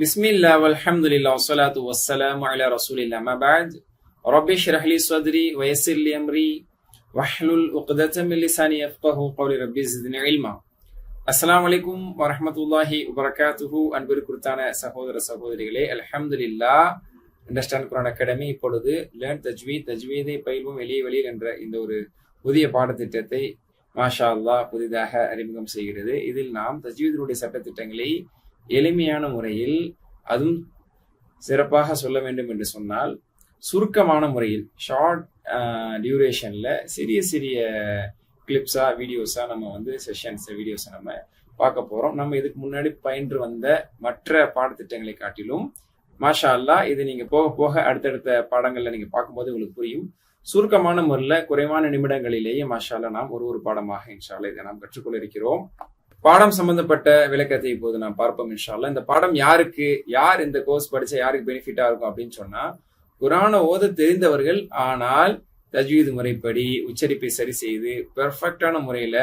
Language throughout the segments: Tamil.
பிஸ்மில்லா வல்ஹம்துலில்லாஹ் வஸ்ஸலாத்து வஸ்ஸலாமு அலா ரசூலில்லாஹ் அம்மா பஅத் ரப்பி ஷ்ரஹ் லி ஸத்ரி வ யஸ்ஸிர் லி அம்ரி வஹ்லுல் உக்ததம் மின் லிசானி யஃப்கஹு கௌலி ரப்பி ஸித்னி இல்மா. அஸ்ஸலாமு அலைக்கும் வரஹ்மத்துல்லாஹி வபரகாத்துஹு. அன்பிற்குத்தான சகோதர சகோதரிகளே, அல்ஹம்துலில்லாஹ் அண்டர்ஸ்டாண்ட் குர்ஆன் அகாடமி இப்பொழுது லேர்ன் தஜ்வீதை பயில்வோம் எளிய வழியில் என்ற இந்த ஒரு புதிய பாடத்திட்டத்தை மாஷா அல்லாஹ் புதிதாக அறிமுகம் செய்கிறது. இதில் நாம் தஜ்வீதினுடைய சட்டத்திட்டங்களை எளிமையான முறையில், அதுவும் சிறப்பாக சொல்ல வேண்டும் என்று சொன்னால் சுருக்கமான முறையில், ஷார்ட் டியூரேஷன்ல சிறிய சிறிய கிளிப்ஸா வீடியோஸா நம்ம செஷன்ஸ் வீடியோஸை நம்ம பார்க்க போறோம். நம்ம இதுக்கு முன்னாடி பயின்று வந்த மற்ற பாடத்திட்டங்களை காட்டிலும் மாஷா அல்லாஹ் இது நீங்க போக போக அடுத்தடுத்த பாடங்கள்ல நீங்க பார்க்கும்போது உங்களுக்கு புரியும். சுருக்கமான முறையில் குறைவான நிமிடங்களிலேயே மாஷா அல்லாஹ் நாம் ஒரு பாடமாக இன்ஷா அல்லாஹ் இதை நாம் கற்றுக்கொள்ள இருக்கிறோம். பாடம் சம்பந்தப்பட்ட விளக்கத்தை இப்போது நாம் பார்ப்போம் இன்ஷா அல்லாஹ். இந்த பாடம் யார் இந்த கோர்ஸ் படிச்சா யாருக்கு பெனிஃபிட்டா இருக்கும் அப்படின்னு சொன்னா, குர்ஆனை ஓத தெரிந்தவர்கள், ஆனால் தஜ்வீது முறைப்படி உச்சரிப்பை சரி செய்து பெர்ஃபெக்டான முறையில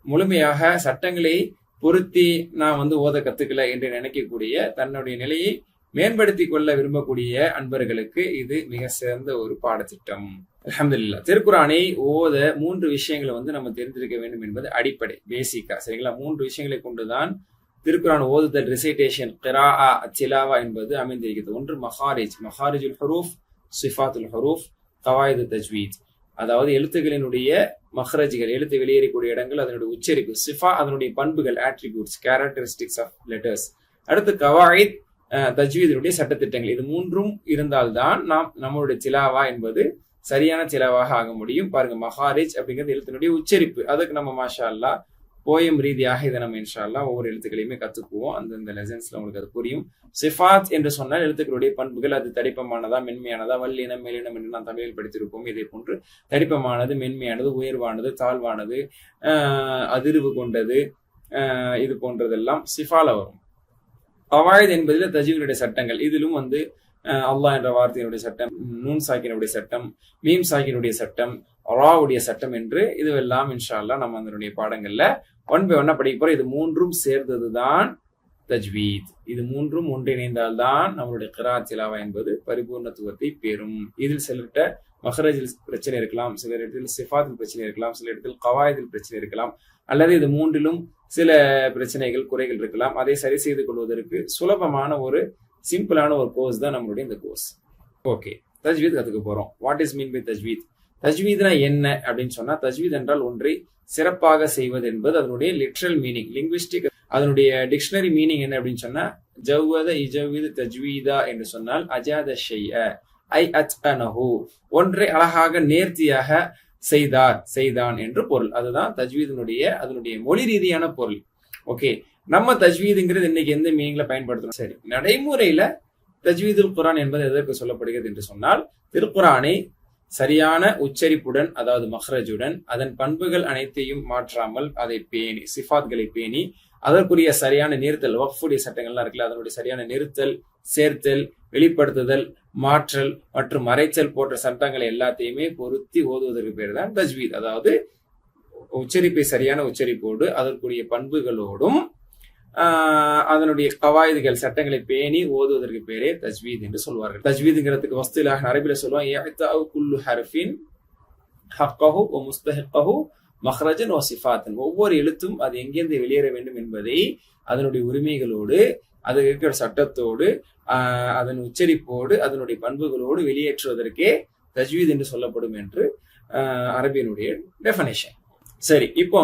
முழுமையாக சட்டங்களை பொருத்தி நான் ஓத கத்துக்கல என்று நினைக்கக்கூடிய, தன்னுடைய நிலையை மேம்படுத்திக் கொள்ள விரும்பக்கூடிய அன்பர்களுக்கு இது மிக சிறந்த ஒரு பாடத்திட்டம். அல்ஹம்துலில்லாஹ். திருக்குர்ஆனை ஓத 3 விஷயங்களை நம்ம தெரிந்திருக்க வேண்டும் என்பது அடிப்படை, பேசிக்கா. சரிங்களா? 3 விஷயங்களை கொண்டுதான் திருக்குர்ஆன் ஓதுதல், ரிசைட்டேஷன், கிராஆ, திலாவா என்பது அமைந்திருக்கிறது. ஒன்று மஹாரிஜுல் ஹுரூஃப், சிஃபாத்துல் ஹுரூஃப், கவாயிது தஜ்வீத். அதாவது எழுத்துக்களினுடைய மஹ்ரஜ்கள், எழுத்து வெளியேறக்கூடிய இடங்கள், அதனுடைய உச்சரிப்பு, சிஃபா அதனுடைய பண்புகள், ஆட்ரிபியூட்ஸ், கேரக்டரிஸ்டிக்ஸ் ஆஃப் லெட்டர்ஸ். அடுத்து கவாயித், தஜ்வீதினுடைய சட்டத்திட்டங்கள். இது 3ம் இருந்தால்தான் நம்மளுடைய திலாவா என்பது சரியான திலாவாக ஆக முடியும். பாருங்க, மஹாரிஜ் அப்படிங்கிறது எழுத்தினுடைய உச்சரிப்பு. அதுக்கு நம்ம மாஷா அல்லாஹ் போயம் ரீதியாக இதை நம்ம இன்ஷா அல்லாஹ் ஒவ்வொரு எழுத்துக்களையுமே கத்துக்குவோம். அந்தந்த லெசன்ஸ்ல உங்களுக்கு அது புரியும். சிஃபாத் என்று சொன்னால் எழுத்துக்களுடைய பண்புகள், அது தடிப்பமானதா மென்மையானதா, வல்லினம் மேலினம் என்று நாம் தமிழில் படித்திருப்போம். இதே போன்று தடிப்பமானது, மென்மையானது, உயர்வானது, தாழ்வானது, அதிர்வு கொண்டது, இது போன்றதெல்லாம் சிஃபால வரும். கவாயித் என்பதில் தஜ்வீதுடைய சட்டங்கள். இதிலும் அல்லாஹ் என்ற வார்த்தையினுடைய சட்டம், நூன் சாக்கினுடைய சட்டம், மீம் சாக்கினுடைய சட்டம், ராவுடைய சட்டம் என்று இதுவெல்லாம் இன்ஷா அல்லாஹ் நம்ம அதனுடைய பாடங்கள்ல 1 by 1 படிக்க போறோம். இது 3ம் சேர்ந்ததுதான் தஜ்வீத். இது 3ம் ஒன்றிணைந்தால்தான் நம்மளுடைய கிராஅத் திலாவா என்பது பரிபூர்ணத்துவத்தை பெறும். இதில் சிலர்கிட்ட மஹ்ரஜில் பிரச்சனை இருக்கலாம், சில இடத்தில் சிஃபாத்தில் பிரச்சனை இருக்கலாம், சில இடத்தில் கவாயிதில் பிரச்சனை இருக்கலாம், அல்லது இது 3லும் சில பிரச்சனைகள், குறைகள் இருக்கலாம். அதை சரி செய்து கொள்வதற்கு சுலபமான ஒரு சிம்பிளான ஒரு கோர்ஸ் தான் நம்மளுடைய இந்த கோர்ஸ். ஓகே, தஜ்வீத் கத்துக்க போறோம். வாட் இஸ் மீன் பை தஜ்வீத்? தஜ்வீத்னா என்ன அப்படின்னு சொன்னா, தஜ்வீத் என்றால் ஒன்றை சிறப்பாக செய்வது என்பது அதனுடைய லிட்ரல் மீனிங், லிங்குவிஸ்டிக். அதனுடைய டிக்ஷனரி மீனிங் என்ன அப்படின்னு சொன்னா, ஜவ்வத இஜவ்விது தஜ்வீதா என்று சொன்னால் அஜாத ஷைஅ ஐ அத்அனஹு, ஒன்றை அழகாக நேர்த்தியாக செய்தான் என்று பொருள். அதுதான் அதனுடைய மொழி ரீதியான பொருள். ஓகே, நம்ம தஜ்வீதுங்கிறது இன்னைக்கு எந்த மீனிங்ல பயன்படுத்துறோம்? சரி, நடைமுறையில தஜ்வீதுல் குர்ஆன் என்பது எதற்கு சொல்லப்படுகிறது என்று சொன்னால், திருக்குர்ஆனை சரியான உச்சரிப்புடன், அதாவது மஹ்ரஜுடன், அதன் பண்புகள் அனைத்தையும் மாற்றாமல், அதை பேணி, சிஃபாத்களை பேணி, அதற்குரிய சரியான நிறுத்தல், வக்ஃபுடைய சட்டங்கள்லாம் இருக்குல்ல, அதனுடைய சரியான நிறுத்தல், சேர்த்தல், வெளிப்படுத்துதல், மாற்றல் மற்றும் மறைச்சல் போன்ற சட்டங்களை எல்லாத்தையுமே பொருத்தி ஓதுவதற்கு பேர் தான் தஜ்வீத். அதாவது உச்சரிப்பை சரியான உச்சரிப்போடு, அதற்குரிய பண்புகளோடும், அதனுடைய கவாயிதுகள், சட்டங்களை பேணி ஓதுவதற்கு பேரே தஜ்வீத் என்று சொல்வார்கள். தஜ்வீதுங்கிறதுக்கு வஸ்துலாக அரபில சொல்லுவாங்க, இஅதாஉ குல்லு ஹர்ஃபின் ஹக்கஹு வ முஸ்தஹிக்கஹு மஹ்ரஜன் வ சிஃபாத்தன். ஒவ்வொரு எழுத்தும் அது எங்கேருந்து வெளியேற வேண்டும் என்பதை அதனுடைய உரிமைகளோடு, அது இருக்கிற சட்டத்தோடு, அதன் உச்சரிப்போடு, அதனுடைய பண்புகளோடு வெளியேற்றுவதற்கே தஜ்வீத் என்று சொல்லப்படும் என்று அரபியனுடைய டெஃபனிஷன். சரி, இப்போ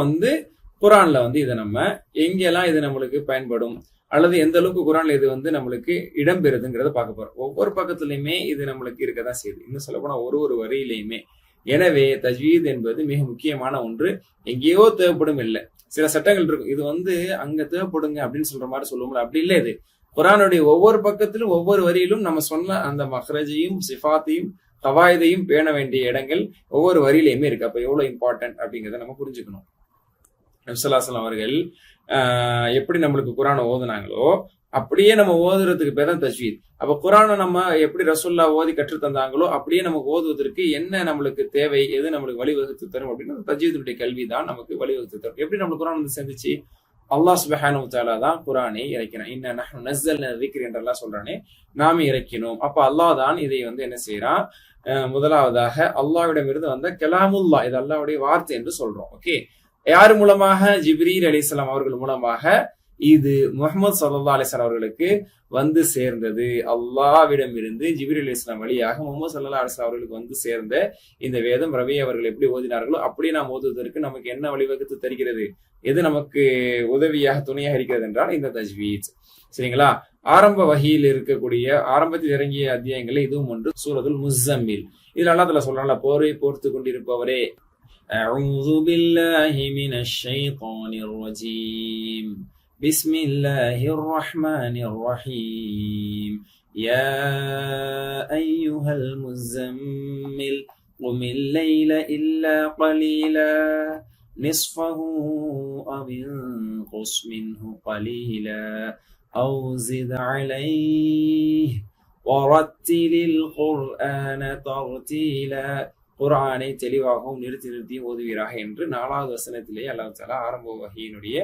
குர்ஆன்ல இதை நம்ம எங்கெல்லாம் இது நம்மளுக்கு பயன்படும், அல்லது எந்த அளவுக்கு குர்ஆன்ல இது நம்மளுக்கு இடம்பெறுதுங்கிறத பார்க்க போறோம். ஒவ்வொரு பக்கத்துலயுமே இது நம்மளுக்கு இருக்கதான் செய்யுது, இன்னும் சொல்ல போனா ஒரு வரியிலையுமே. எனவே தஜ்வீத் என்பது மிக முக்கியமான ஒன்று. எங்கேயோ தேவைப்படும் இல்லை, சில சட்டங்கள் இருக்கும், இது அங்க தேவைப்படுங்க அப்படின்னு சொல்ற மாதிரி சொல்லுவோம்ல, அப்படி இல்லை. இது குர்ஆனுடைய ஒவ்வொரு பக்கத்திலும் ஒவ்வொரு வரியிலும் நம்ம சொன்ன அந்த மஹ்ரஜையும், சிஃபாத்தையும், கவாயிதையும் பேண வேண்டிய இடங்கள் ஒவ்வொரு வரியிலையுமே இருக்கு. அப்ப எவ்வளவு இம்பார்ட்டன்ட் அப்படிங்கிறத நம்ம புரிஞ்சுக்கணும். நபி ஸல்லல்லாஹு அலைஹி வஸல்லம் அவர்கள் எப்படி நம்மளுக்கு குர்ஆனை ஓதுனாங்களோ அப்படியே நம்ம ஓதுறதுக்கு பேர் தான் தஜ்வீத். அப்ப குர்ஆனை நம்ம எப்படி ரசூலுல்லாஹ் ஓதி கற்று தந்தாங்களோ அப்படியே நமக்கு ஓதுவதற்கு என்ன நம்மளுக்கு தேவை, எது நம்மளுக்கு வழிவகுத்து தரும் அப்படின்னா தஜ்வீதுடைய கல்வி தான் நமக்கு வழிவகுத்து தரும். எப்படி நம்மளுக்கு குர்ஆன் சேர்ந்துச்சு? அல்லாஹ் சுப்ஹானஹு வ தஆலா தான் குர்ஆனை இறக்கினான். இன்ன நஹ்னு நஸ்ஸல்னா ذிக்ர் என்றெல்லாம் சொல்றானே, நாம இறக்கினோம். அப்ப அல்லாஹ் தான் இதை வந்து என்ன செய்யறான், முதலாவதாக அல்லாஹ்விடமிருந்து வந்த கலாமுல்லாஹ், இது அல்லாஹ்வுடைய வார்த்தை என்று சொல்றோம். ஓகே, யார் மூலமாக? ஜிப்ரீல் அலைஹிஸ்ஸலாம் அவர்கள் மூலமாக இது முஹம்மது ஸல்லல்லாஹு அலைஹி வஸல்லம் அவர்களுக்கு வந்து சேர்ந்தது. அல்லாஹ்விடம் இருந்து ஜிப்ரீல் அலைஹிஸ்ஸலாம் வழியாக முஹம்மது ஸல்லல்லாஹு அலைஹி வஸல்லம் அவர்களுக்கு வந்து சேர்ந்த இந்த வேதம் ரபி அவர்கள் எப்படி ஓதினார்களோ அப்படி நாம் ஓதுவதற்கு நமக்கு என்ன வழிவகுத்து தருகிறது, எது நமக்கு உதவியாக துணையாக இருக்கிறது என்றால் இந்த தஜ்வீத். சரிங்களா? ஆரம்ப வஹீயில் இருக்கக்கூடிய ஆரம்பத்தில் இறங்கிய அத்தியாயங்கள் இதுவும் ஒன்று. சூரத்துல் முஸம்மில், இதுல அல்லாஹ் தஆலா சொல்றான்ல, போரை போர்த்து கொண்டிருப்பவரே, அஊது பில்லாஹி மினஷ் ஷைத்தானிர் ரஜீம், பிஸ்மில்லாஹிர் ரஹ்மானிர் ரஹீம், யா அய்யுஹல் முஸம்மில் குமில் லைல இல்லா கலீலா நிஸ்ஃபஹு அவ் இன்குஸ் மின்ஹு கலீலா أو زد عليه ورتل القرآن ترتيلا. குர்ஆனை தெளிவாகவும் நிறுத்தி நிறுத்தி ஓதுவீராக என்று 4வது வசனத்திலேயே அல்லாஹ் தஆலா ஆரம்ப வஹீயினுடைய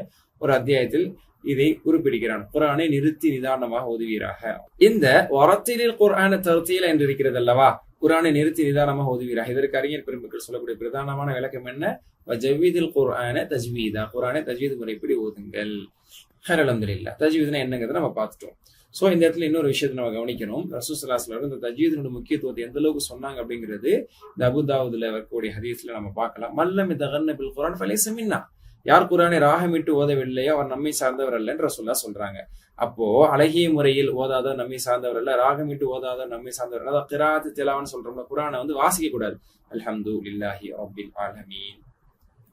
ஒரு அத்தியாயத்தில் இதை குறிப்பிடுகிறான். குர்ஆனை நிறுத்தி நிதானமாக ஓதுவீராக. இந்த வரத்திலில் குர்ஆன தர்தீலா என்று இருக்கிறது அல்லவா, குர்ஆனை நிறுத்தி நிதானமாக ஓதுவீராக, இதற்கு அறிஞர் பெருமக்கள் சொல்லக்கூடிய பிரதானமான விளக்கம் என்ன? வஜவ்விதில் குர்ஆன தஜ்வீதா, குர்ஆனை தஜ்வீத் முறைப்படி ஓதுங்கள். அல்ஹம்துலில்லாஹ். தஜ்வீத்னா என்னங்கிறத நம்ம பார்த்துட்டோம். சோ இந்த இடத்துல இன்னொரு விஷயத்தை நம்ம கவனிக்கணும். ரசூல் ஸல்லல்லாஹு அலைஹி வஸல்லம் இந்த தஜ்வீதினுடைய முக்கியத்துவத்தை எந்த அளவுக்கு சொன்னாங்க அப்படிங்கிறது இந்த அபூதாவுதுல வரக்கூடிய ஹதீஸ்ல நம்ம பார்க்கலாம். மல்லம் தகன்ன பில் குர்ஆன் ஃபலைஸ மின்னா, யார் குர்ஆனை ராகமிட்டு ஓதவில்லையோ அவர் நம்மை சார்ந்தவர் அல்ல என்று ரசூலுல்லாஹ் சொல்றாங்க. அப்போ அழகிய முறையில் ஓதாத நம்மை சார்ந்தவர் அல்ல, ராகமிட்டு ஓதாத நம்மை சார்ந்தவர். அதாவது கிராத் திலாவன்னு சொல்றோம்ல, குர்ஆனை வந்து வாசிக்க கூடாது. அல்ஹம்துலில்லாஹி ரப்பில் ஆலமீன்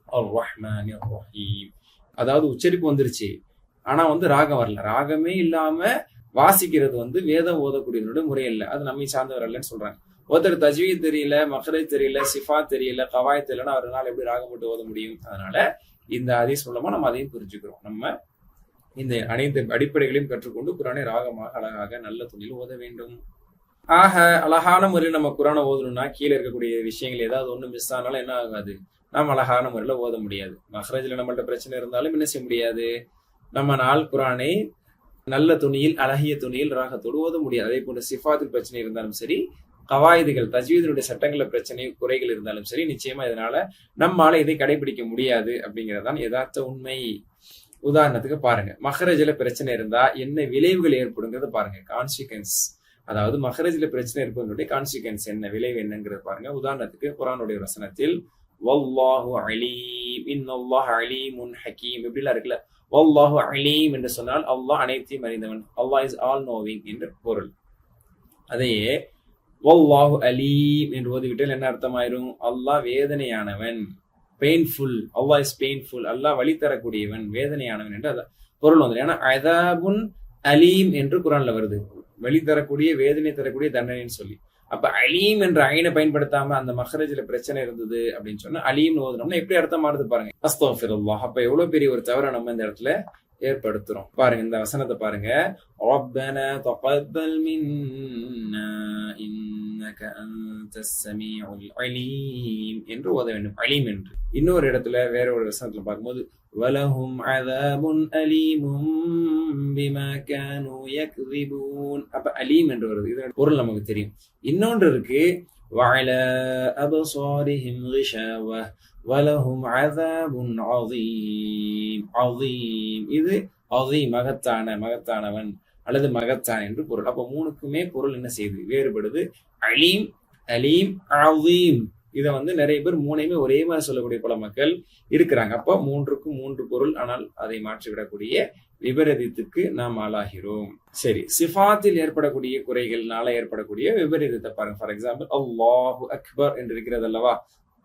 அர் ரஹ்மானிர் ரஹீம், அதாவது உச்சரிப்பு வந்துருச்சு, ஆனா வந்து ராகம் வரல. ராகமே இல்லாம வாசிக்கிறது வந்து வேதம் ஓதக்கூடியவனுடைய முறை இல்லை, அது நம்மை சார்ந்தவர் அல்லன்னு சொல்றாங்க. ஒருத்தர் தஜ்வீத் தெரியல, மக்ரஜ் தெரியல, சிஃபாத் தெரியல, கவாயத் தெரியலன்னா அவரால் எப்படி ராகம் போட்டு ஓத முடியும்? அதனால இந்த ஹதீஸ் மூலமா நம்ம அதையும் புரிஞ்சுக்கிறோம். நம்ம இந்த அனைத்து அடிப்படைகளையும் கற்றுக்கொண்டு குர்ஆனை ராகமாக அழகாக நல்ல துணியில் ஓத வேண்டும். ஆக அழகான முறையில் நம்ம குர்ஆனை ஓதணும்னா கீழே இருக்கக்கூடிய விஷயங்கள் ஏதாவது ஒண்ணு மிஸ் ஆனாலும் என்ன ஆகாது, நாம் அழகான முறையில ஓத முடியாது. மக்ரஜ்ல நம்மள்ட்ட பிரச்சனை இருந்தாலும் என்ன செய்ய முடியாது, நம்ம குர்ஆனை நல்ல துணியில் அழகிய துணியில் ராகத்தோடு ஓத முடியாது. அதே போன்ற சிஃபாத்தில் பிரச்சனை இருந்தாலும் சரி, கவாயிதுகள் தஜ்வீதினுடைய சட்டங்கள பிரச்சனை குறைகள் இருந்தாலும் சரி, நிச்சயமா இதனால நம்மால இதை கடைபிடிக்க முடியாது அப்படிங்கறதான் யதார்த்த உண்மை. உதாரணத்துக்கு பாருங்க, மஹ்ரஜ்ல பிரச்சனை இருந்தா என்ன விளைவுகள் ஏற்படுங்கிறத பாருங்க. கான்சிக்வன்ஸ், அதாவது மஹ்ரஜ்ல பிரச்சனை இருப்பதனுடைய கான்சிக்வன்ஸ் என்ன, விளைவு என்னங்கிறத பாருங்க. உதாரணத்துக்கு குர்ஆனுடைய வசனத்தில் வல்லாஹு அலீம், இன்னல்லாஹ அலீமுன் ஹகீம் இப்படிலாம் இருக்குல்ல. வல்லாஹு அலீம் என்று சொன்னால் அல்லாஹ் அனைத்தையும் அறிந்தவன், அல்லாஹ் இஸ் ஆல் நோவிங் என்று பொருள். அதையே வல்லாஹு அலீம் என்று ஓதிவிட்டால் என்ன அர்த்தமாயிரும்? அல்லாஹ் வேதனையானவன், பெயின்ஃபுல், அல்லாஹ் இஸ் பெயின்ஃபுல், அல்லாஹ் வழி தரக்கூடியவன், வேதனையானவன் என்று அது பொருள் வந்து. ஏன்னா அதாபுன் அலீம் என்று குர்ஆன்ல வருது, வழி தரக்கூடிய வேதனை தரக்கூடிய தண்டனைன்னு சொல்லி. அப்ப அலீம் என்ற ஐனை பயன்படுத்தாம அந்த மஹ்ரஜ்ல பிரச்சனை இருந்தது அப்படின்னு சொன்னா அலீம் ஓதுனோம்னா எப்படி அர்த்தம் மாறுது பாருங்க. அஸ்தக்ஃபிருல்லாஹ். அப்ப எவ்வளவு பெரிய ஒரு தவறை நம்ம இந்த இடத்துல ஏற்படுத்துறோம் பாருங்க. இந்த வசனத்தை பாருங்க, ரப்பனா தகப்பல் மின்னா இன்னக அன்தஸ் ஸமீஉல் அலீம் என்று ஓத வேண்டும், அலீம் என்று. இன்னொரு இடத்துல வேற ஒரு வசனத்துல பார்க்கும்போது வலஹும் அஸாபுன் அலீமும் பிமா கானூ யக்ஸிபூன். அப்ப அலீம் என்று வருது, இதோட பொருள் நமக்கு தெரியும். இன்னொன்று இருக்கு, வஅலா அப்சாரிஹிம் கிஷாவஹ் வலஹும் அஸாபுன் அதீம். அதீம் இது அதீம் மகத்தான, மகத்தானவன் அல்லது மகத்தான் என்று பொருள். அப்ப மூணுக்குமே பொருள் என்ன செய்யுது, வேறுபடுது. அலீம், அலீம், அதீம் இதை வந்து நிறைய பேர் மூணையுமே ஒரே மாதிரி சொல்லக்கூடிய பல மக்கள் இருக்கிறாங்க. அப்போ மூன்றுக்கும் மூன்று பொருள், ஆனால் அதை மாற்றிவிடக்கூடிய விபரீதத்துக்கு நாம் ஆளாகிறோம். சரி, சிஃபாத்தில் ஏற்படக்கூடிய குறைகள்னால ஏற்படக்கூடிய விபரீதத்தை பாருங்க. ஃபார் எக்ஸாம்பிள் அல்லாஹு அக்பர் என்று இருக்கிறது அல்லவா,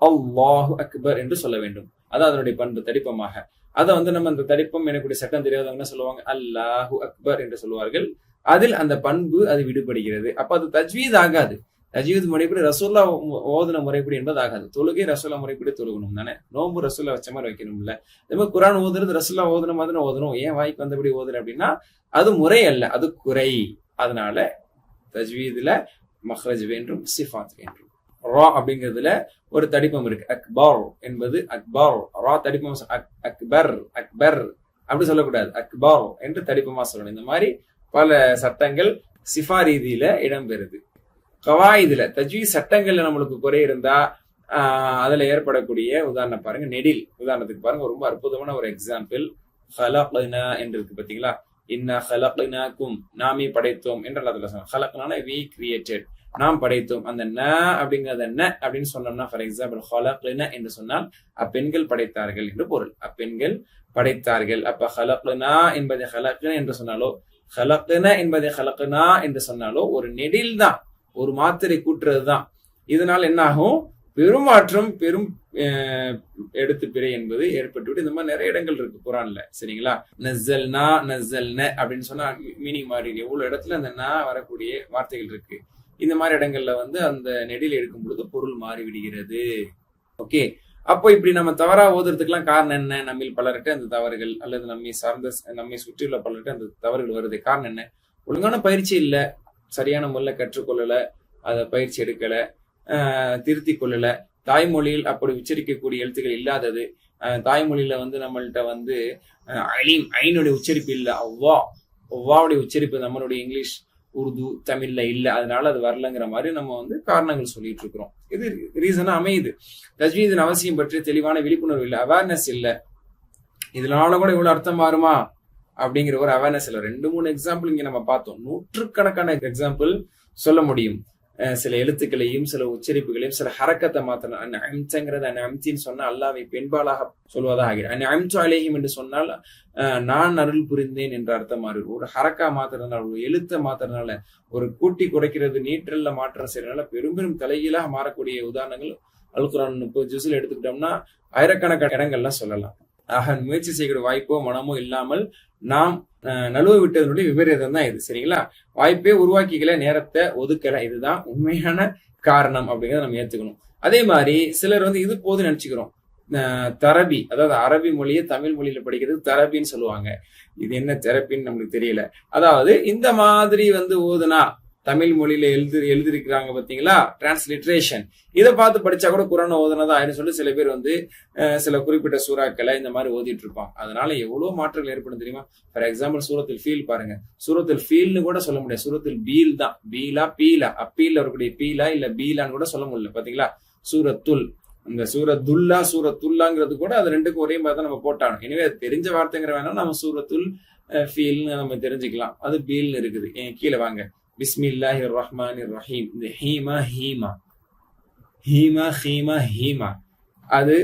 அல்லாஹு அக்பர் என்று சொல்ல வேண்டும், அது அதனுடைய பண்பு தடிப்பமாக. அதை வந்து நம்ம அந்த தடிப்பம் எனக்குடைய சட்டம் தெரியாதவங்க என்ன சொல்லுவாங்க, அல்லாஹு அக்பர் என்று சொல்லுவார்கள். அதில் அந்த பண்பு அது விடுபடுகிறது. அப்ப அது தஜ்வீத் ஆகாது. தஜ்வீத் முறைப்படி ரசூல்லா ஓதுன முறைப்படி என்பது ஆகாது. தொழுகை ரசூல்லா முறைப்படி தொழுகணும் தானே, நோம்பு ரசூல்லா வச்ச மாதிரி வைக்கணும்ல. அதே மாதிரி குர்ஆன் ஓதுறது ரசூல்லா ஓதுன மாதிரி ஓதணும். ஏன் வாய்க்கு வந்தபடி ஓதுற அப்படின்னா அது முறை அல்ல, அது குறை. அதனால தஜ்வீதுல மஹ்ரஜ் வேண்டும், சிஃபாத் வேண்டும். ரா அப்படிங்கிறதுல ஒரு தடிப்பம் இருக்கு. அக்பர் என்பது அக்பர், ரா தடிப்பம் அக்பர், அக்பர் அப்படி சொல்லக்கூடாது, அக்பர் என்று தடிப்பமா சொல்லணும். இந்த மாதிரி பல சட்டங்கள் சிஃபா ரீதியில இடம்பெறுது. கவாயிதுல தஜ்வீத் சட்டங்கள்ல நம்மளுக்கு குறை இருந்தா அதுல ஏற்படக்கூடிய உதாரணம் பாருங்க. நெடில் உதாரணத்துக்கு பாருங்க, ரொம்ப அற்புதமான ஒரு எக்ஸாம்பிள். ஹலக்னா என்று இருக்கு பாத்தீங்களா, இன்னா ஹலக்னாக்கும் நாமே படைத்தோம் என்று அதுல சொன்னோம். ஹலக்னா வி கிரியேட்டட், நாம் படைத்தோம். அந்த ந அப்படிங்கறத ந அப்படின்னு சொன்னோம்னா, ஃபார் எக்ஸாம்பிள் ஹலக்னா என்று சொன்னால் அப்பெண்கள் படைத்தார்கள் என்று பொருள். அப்பெண்கள் படைத்தார்கள். அப்ப ஹலக்னா என்பதை ஹலக்னா என்று சொன்னாலோ, ஹலக்னா என்பதை ஹலக்னா என்று சொன்னாலோ ஒரு நெடில் தான், ஒரு மாத்திரை கூட்டுறது தான். இதனால் என்ன ஆகும், பெருமாற்றம் பெரும் எடுத்து பிறை என்பது ஏற்பட்டு இந்த மாதிரி நிறைய இடங்கள் இருக்கு குரான்ல. சரிங்களா, நஸ்ஸல்னா நஸ்ஸல்ன அப்படின்னு சொன்னா மீனிங் மாறி எவ்வளவு இடத்துல அந்த நா வரக்கூடிய வார்த்தைகள் இருக்கு. இந்த மாதிரி இடங்கள்ல வந்து அந்த நெடில் எடுக்கும் பொழுது பொருள் மாறி விடுகிறது. ஓகே, அப்போ இப்படி நம்ம தவறா ஓதுறதுக்கெல்லாம் காரணம் என்ன? நம்மில் பலர்கிட்ட அந்த தவறுகள் அல்லது நம்மை சுற்றியுள்ள பலர்கிட்ட அந்த தவறுகள் வருது. காரணம் என்ன? ஒழுங்கான பயிற்சி இல்லை, சரியான முறையில கற்றுக்கொள்ளல, அதை பயிற்சி எடுக்கல, திருத்தி கொள்ளல, தாய்மொழியில் அப்படி உச்சரிக்கக்கூடிய எழுத்துக்கள் இல்லாதது, தாய்மொழியில வந்து நம்மள்கிட்ட வந்து ஐனுடைய உச்சரிப்பு இல்லை, ஒவ்வாவுடைய உச்சரிப்பு நம்மளுடைய இங்கிலீஷ் உருது தமிழ்ல இல்லை, அதனால அது வரலங்கிற மாதிரி நம்ம வந்து காரணங்கள் சொல்லிட்டு இருக்கிறோம். இது ரீசனா அமையுது. தஜ்வீதின் அவசியம் பற்றி தெளிவான விழிப்புணர்வு இல்லை, அவேர்னஸ் இல்லை. இதனால கூட இவ்வளவு அர்த்தம் மாறுமா அப்படிங்கிற ஒரு அவேர்னஸ் இல்லை. 2-3 எக்ஸாம்பிள் இங்க நம்ம பார்த்தோம். நூற்றுக்கணக்கான எக்ஸாம்பிள் சொல்ல முடியும். சில எழுத்துக்களையும் சில உச்சரிப்புகளையும் சில ஹரக்கத்தை மாத்தணும். அம்தின்னு சொன்னா அல்லாவை பெண்பாலாக சொல்வதாக ஆகிறது. அம்து அலேஹிம் என்று சொன்னால் நான் அருள் புரிந்தேன் என்ற அர்த்தம் மாறி. ஒரு ஹரக்கா மாத்துறதுனால, ஒரு எழுத்தை மாத்துறதுனால, ஒரு கூட்டி குறைக்கிறது, நீற்றல்ல மாற்றம் செய்யறதுனால பெரும் பெரும் தலைகீழாக மாறக்கூடிய உதாரணங்கள் அல் குர்ஆன் 30 ஜுஸ்ல எடுத்துக்கிட்டோம்னா ஆயிரக்கணக்கான இடங்கள்லாம் சொல்லலாம். ஆக முயற்சி செய்கிற வாய்ப்போ மனமோ இல்லாமல் நாம் நழுவ விட்டதனுடைய விபரீதம் தான் இது. சரிங்களா, வாய்ப்பே உருவாக்கிக்கல, நேரத்தை ஒதுக்கல, இதுதான் உண்மையான காரணம் அப்படிங்கிறத நம்ம ஏத்துக்கணும். அதே மாதிரி சிலர் வந்து இது போது நினைச்சுக்கிறோம். தரபி, அதாவது அரபி மொழியை தமிழ் மொழியில படிக்கிறது தரபின்னு சொல்லுவாங்க. இது என்ன தெரப்பின்னு நம்மளுக்கு தெரியல. அதாவது இந்த மாதிரி வந்து ஓதுனா தமிழ் மொழியில எழுதிருக்கிறாங்க பாத்தீங்களா, டிரான்ஸ்லிட்ரேஷன், இதை பார்த்து படிச்சா கூட குரான் ஓதுனதா ஆயிரம் சொல்லி சில பேர் வந்து சில குறிப்பிட்ட சூறாக்களை இந்த மாதிரி ஓதிட்டு இருப்பாங்க. அதனால எவ்வளவு மாற்றங்கள் ஏற்படும் தெரியுமா? ஃபார் எக்ஸாம்பிள் சூரத்துல் ஃபீல் பாருங்க. சூரத்துல் ஃபீல்னு கூட சொல்ல முடியாது, சூரத்துல் பீல் தான். பீலா பீலா, அப்பீல் வரக்கூடிய பீலா இல்ல பீலான்னு கூட சொல்ல முடியல. பாத்தீங்களா, சூரத்துல், இந்த சூரத்துல்லா சூரத்துல்லாங்கிறது கூட அது ரெண்டுக்கும் ஒரே மாதிரி தான் நம்ம போட்டானோம். எனவே அது தெரிஞ்ச வார்த்தைங்கிற வேணா நம்ம சூரத்துல் ஃபீல்னு நம்ம தெரிஞ்சுக்கலாம். அது பீல்னு இருக்குது. கீழே வாங்க. பிஸ்மில்லாஹிர் ரஹ்மானிர் ரஹீம். இந்த ஹீமா ஹீமா ஹீமா ஹீமா ஹீமா அது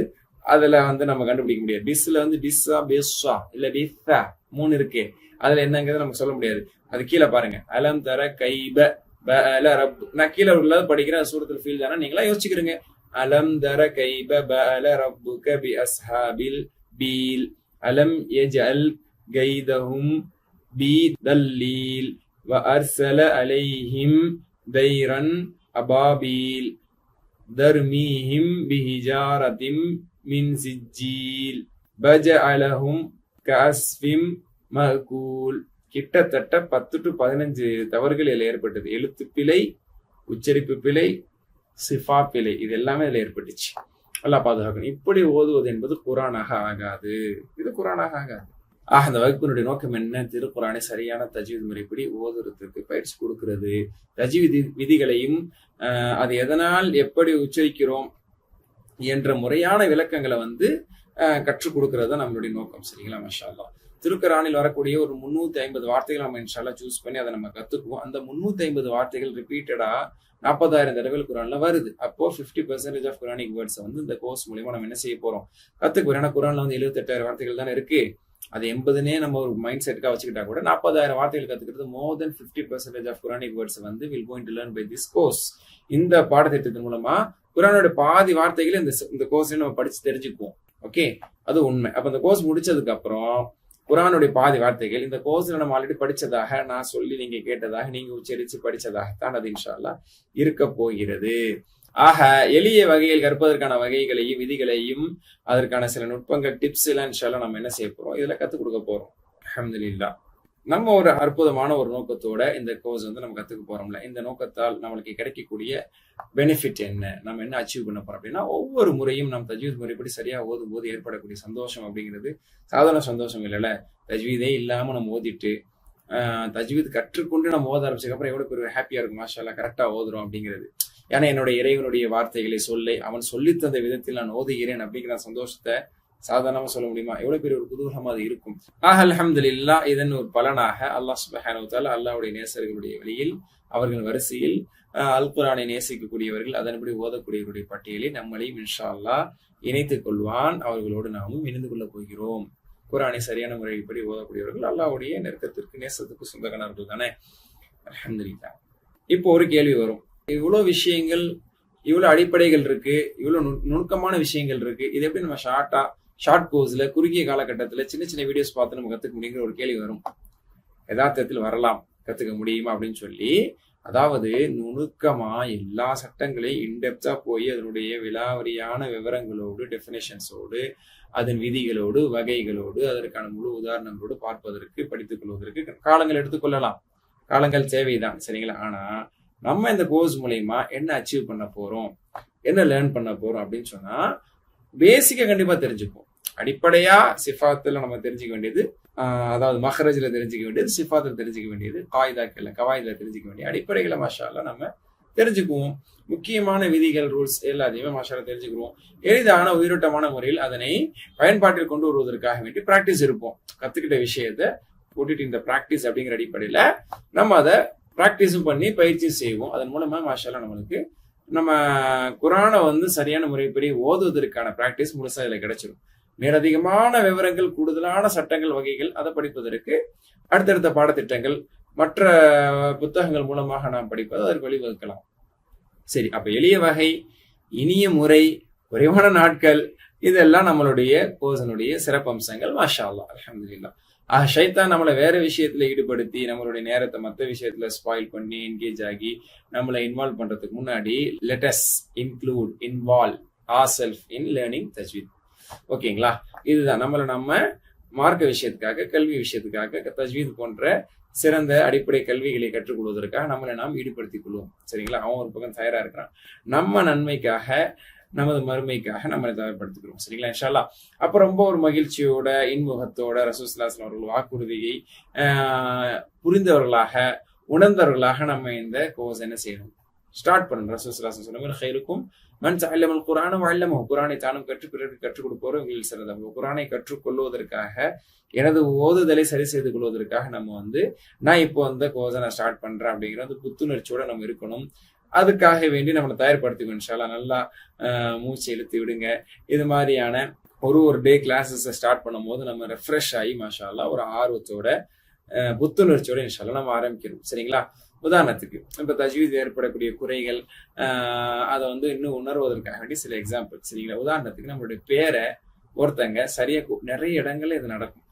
அதுல வந்து நம்ம கண்டுபிடிக்க முடியாது. பிஸ்ல வந்து பிஸ்ஸா பிஸ்ஸா இல்ல பிஸ்ஸா 3 இருக்கு. அதுல என்னங்கிறத நமக்கு சொல்ல முடியாது. அது கீழே பாருங்க. அலம் தர கைப பல ரப். நான் கீழே உள்ளது படிக்கிறேன், சூரத்துல் ஃபீல் தானே, நீங்களா யோசிச்சுக்கிறீங்க. அலம் தர கைப பல ரப்புக பி அஸ்ஹாபில் பீல் அலம் யஜ்அல் கைதஹும் பி தல்லீல் وأرسل عليهم طيرا أبابيل ترميهم بحجارة من سجيل فجعلهم كعصف مأكول. கிட்டத்தட்ட 10 to 15 தவறுகள் இதில் ஏற்பட்டது. எழுத்து பிழை, உச்சரிப்பு பிழை, சிஃபா பிழை, இது எல்லாமே இதில் ஏற்பட்டுச்சு. அல்லாஹ் பாதுகாக்கணும். இப்படி ஓதுவது என்பது குரானாக ஆகாது. இது குரானாக ஆகாது. அந்த வகுப்பினுடைய நோக்கம் என்ன? திருக்குரானை சரியான தஜ்வீத் முறைப்படி ஓதுறதுக்கு பயிற்சி கொடுக்கிறது. தஜ்வீத் விதிகளையும் அது எதனால் எப்படி உச்சரிக்கிறோம் என்ற முறையான விளக்கங்களை வந்து கற்றுக் கொடுக்கறது நம்மளுடைய நோக்கம். சரிங்களா, மாஷா அல்லாஹ். திருக்குரானில் வரக்கூடிய ஒரு 350 வார்த்தைகள் நம்ம இன்ஷா அல்லாஹ் சூஸ் பண்ணி அதை நம்ம கத்துக்குவோம். அந்த 350 வார்த்தைகள் ரிப்பீட்டடா 40,000 தடவைகள் குரான்ல வருது. அப்போ 50% ஆஃப் குரானிக் வேர்ட்ஸ் வந்து இந்த கோர்ஸ் மூலியமா நம்ம என்ன செய்ய போறோம், கத்துக்குவோம். ஏன்னா குரான்ல வந்து 78,000 வார்த்தைகள் தானே இருக்கு. அது 80னே நம்ம ஒரு மைண்ட் செட்டுக்காக வச்சுக்கிட்டா கூட 40,000 வார்த்தைகள் கத்துக்கிறது more than 50% of Quranic words வந்து will going to learn by this course. இந்த பாடத்திட்டத்தின் மூலமா குரானோட பாதி வார்த்தைகளை இந்த கோர்ஸ்ல நம்ம படிச்சு தெரிஞ்சுக்குவோம். ஓகே, அது உண்மை. அப்ப இந்த கோர்ஸ் முடிச்சதுக்கு அப்புறம் குரானுடைய பாதி வார்த்தைகள் இந்த கோர்ஸ்ல நம்ம ஆல்ரெடி படிச்சதாக, நான் சொல்லி நீங்க கேட்டதாக, நீங்க உச்சரிச்சு படிச்சதாகத்தான் அது இன்ஷா அல்லாஹ் இருக்க போகிறது. ஆக எளிய வகையில் கற்பதற்கான வகைகளையும் விதிகளையும் அதற்கான சில நுட்பங்கள் டிப்ஸ் எல்லாம் இன்ஷா அல்லாஹ் நம்ம என்ன செய்ய போறோம், இதுல கத்துக் கொடுக்க போறோம். அல்ஹம்துலில்லாஹ். நம்ம ஒரு அற்புதமான ஒரு நோக்கத்தோட இந்த கோர்ஸ் வந்து நம்ம கத்துக்க போறோம்ல, இந்த நோக்கத்தால் நம்மளுக்கு கிடைக்கக்கூடிய பெனிஃபிட் என்ன, நம்ம என்ன அச்சீவ் பண்ண போறோம் அப்படின்னா, ஒவ்வொரு முறையும் நம்ம தஜ்வீத் முறைப்படி சரியா ஓதும் போது ஏற்படக்கூடிய சந்தோஷம் அப்படிங்கிறது சாதாரண சந்தோஷம் இல்லைல்ல. தஜ்வீதே இல்லாம நம்ம ஓதிட்டு தஜ்வீத் கற்றுக்கொண்டு நம்ம ஓத ஆரம்பிச்சதுக்கப்புறம் எவ்வளவு பெரிய ஹாப்பியா இருக்கும், மாஷா அல்லாஹ் கரெக்டா ஓதுறோம் அப்படிங்கிறது. ஏன்னா என்னுடைய இறைவனுடைய வார்த்தைகளை சொல்லை அவன் சொல்லித்தந்த விதத்தில் நான் ஓதுகிறேன் அப்படிங்கிற சந்தோஷத்தை சாதாரணமா சொல்ல முடியுமா? எவ்வளவு பெரிய ஒரு குதூகலமா அது இருக்கும். அல்ஹம்துலில்லாஹ், இதன் ஒரு பலனாக அல்லாஹ் சுப்ஹானஹு வ தஆலா அல்லாஹ்வுடைய நேசர்களுடைய வழியில் அவர்கள் வரிசையில் அல் குர்ஆனை நேசிக்கக்கூடியவர்கள் அதன்படி ஓதக்கூடியவருடைய பட்டியலில் நம்மளையும் இன்ஷா அல்லாஹ் இணைத்துக் கொள்வான். அவர்களோடு நாமும் இணைந்து கொள்ள போகிறோம். குர்ஆனை சரியான முறைப்படி ஓதக்கூடியவர்கள் அல்லாஹ்வுடைய நெருக்கத்திற்கு நேசத்துக்கு சொந்தக்காரர்கள் தானே. அல்ஹம்துலில்லாஹ். இப்போ ஒரு கேள்வி வரும், இவ்வளவு விஷயங்கள், இவ்வளவு அடிப்படைகள் இருக்கு, இவ்வளவு நுணுக்கமான விஷயங்கள் இருக்கு, இது எப்படி நம்ம ஷார்ட் கோர்ஸ்ல குறுகிய காலகட்டத்துல சின்ன சின்ன வீடியோஸ் பார்த்து நம்ம கத்துக்க முடியுங்கிற ஒரு கேள்வி வரும். யதார்த்தத்தில் வரலாம், கத்துக்க முடியுமா அப்படின்னு சொல்லி. அதாவது நுணுக்கமா எல்லா சட்டங்களையும் இன்டெப்தா போய் அதனுடைய விலாவரியான விவரங்களோடு, டெபினேஷன்ஸோடு, அதன் விதிகளோடு, வகைகளோடு, அதற்கான முழு உதாரணங்களோடு பார்ப்பதற்கு, படித்துக் கொள்வதற்கு காலங்கள் எடுத்துக்கொள்ளலாம். காலங்கள் தேவைதான், சரிங்களா? ஆனா நம்ம இந்த கோர்ஸ் மூலயமா என்ன அச்சீவ் பண்ண போறோம், என்ன லேர்ன் பண்ண போறோம் அப்படின்னு சொன்னா, பேசிக்கா கண்டிப்பா தெரிஞ்சுப்போம். அடிப்படையா சிஃபாத்துல நம்ம தெரிஞ்சுக்க வேண்டியது, அதாவது மஹ்ரஜ்ல தெரிஞ்சுக்க வேண்டியது, சிஃபாத்துல தெரிஞ்சுக்க வேண்டியது, காயிதாக்கள்ல கவாயிதுல தெரிஞ்சுக்க வேண்டிய அடிப்படைகளை மாஷா அல்லாஹ் நம்ம தெரிஞ்சுக்குவோம். முக்கியமான விதிகள், ரூல்ஸ் எல்லாத்தையுமே மாஷா அல்லாஹ் தெரிஞ்சுக்குவோம். எளிதான உயிரோட்டமான முறையில் அதனை பயன்பாட்டில் கொண்டு வருவதற்காக வேண்டி பிராக்டிஸ் இருப்போம். கத்துக்கிட்ட விஷயத்த போட்டுட்டு இந்த பிராக்டிஸ் அப்படிங்கிற அடிப்படையில நம்ம அதை பிராக்டிஸும் பண்ணி பயிற்சியும் செய்வோம். அதன் மூலமா மாஷா அல்லாஹ் நம்மளுக்கு நம்ம குர்ஆனை வந்து சரியான முறைப்படி ஓதுவதற்கான பிராக்டிஸ் முழுசா இதுல கிடைச்சிடும். மேலதிகமான விவரங்கள், கூடுதலான சட்டங்கள், வகைகள் அதை படிப்பதற்கு அடுத்தடுத்த பாடத்திட்டங்கள், மற்ற புத்தகங்கள் மூலமாக நாம் படிப்பது அதற்கு வழிவகுக்கலாம். சரி, அப்ப எளிய வகை, இனிய முறை, குறைவான நாட்கள், இதெல்லாம் நம்மளுடைய கோர்ஸனுடைய சிறப்பம்சங்கள். மாஷா அல்லாஹ், அல்ஹம்துலில்லாஹ். ஷைத்தான் நம்மளை வேற விஷயத்துல ஈடுபடுத்தி நம்மளுடைய நேரத்தை மற்ற விஷயத்துல ஸ்பாயில் பண்ணி என்கேஜ் ஆகி நம்மளை இன்வால்வ் பண்றதுக்கு முன்னாடி let us involve ourselves in learning tajweed. ஓகேங்களா? இதுதான் நம்ம மார்க்க விஷயத்துக்காக, கல்வி விஷயத்துக்காக, தஜ்வீத் போன்ற சிறந்த அடிப்படை கல்விகளை கற்றுக்கொள்வதற்காக நம்மளை நாம் ஈடுபடுத்திக் கொள்வோம். சரிங்களா? அவன் ஒரு பக்கம் தயாரா இருக்கிறான். நம்ம நன்மைக்காக, நமது மறுமைக்காக நம்மளை தயார்படுத்திக்கிறோம். சரிங்களா? இன்ஷா அல்லாஹ். அப்ப ரொம்ப ஒரு மகிழ்ச்சியோட, இன்முகத்தோட ரசூலுல்லாஹி ஸல்லல்லாஹு அலைஹி வஸல்லம் அவர்கள் வாக்குறுதியை புரிந்தவர்களாக, உணர்ந்தவர்களாக நம்ம இந்த கோர்ஸ் என்ன செய்யணும், ஸ்டார்ட் பண்ணணும். ரசூலுல்லாஹி ஸல்லல்லாஹு அலைஹி வஸல்லம் "கைருக்கும் மன் தஅல்லமல் குர்ஆன வ அல்லமஹு", குர்ஆனை தானும் கற்று பிறருக்கு கற்றுக் கொடுப்போர் உங்களில் சிறந்தவர். குர்ஆனை கற்றுக்கொள்வதற்காக, எனது ஓதுதலை சரி செய்து கொள்வதற்காக நம்ம நான் இப்போ அந்த கோர்ஸை நான் ஸ்டார்ட் பண்றேன் அப்படிங்கிற அந்த புத்துணர்ச்சியோட நம்ம இருக்கணும். அதுக்காக வேண்டி நம்மளை தயார்படுத்திக்கணும். இன்ஷா அல்லாஹ். நல்லா மூச்சு இழுத்து விடுங்க. இது மாதிரியான ஒரு டே கிளாஸஸ் ஸ்டார்ட் பண்ணும் போது நம்ம ரெஃப்ரெஷ் ஆகி மாஷா அல்லாஹ் ஒரு ஆர்வத்தோட, புத்துணர்ச்சியோட இன்ஷா அல்லாஹ் நம்ம ஆரம்பிக்கணும். சரிங்களா? உதாரணத்துக்கு இப்ப தஜ்வீத் ஏற்படக்கூடிய குறைகள், அதை இன்னும் உணர்வதற்காக வேண்டி சில எக்ஸாம்பிள். சரிங்களா? உதாரணத்துக்கு நம்மளுடைய பேரை ஒருத்தங்க சரியா, நிறைய இடங்கள்ல இது நடக்கும்.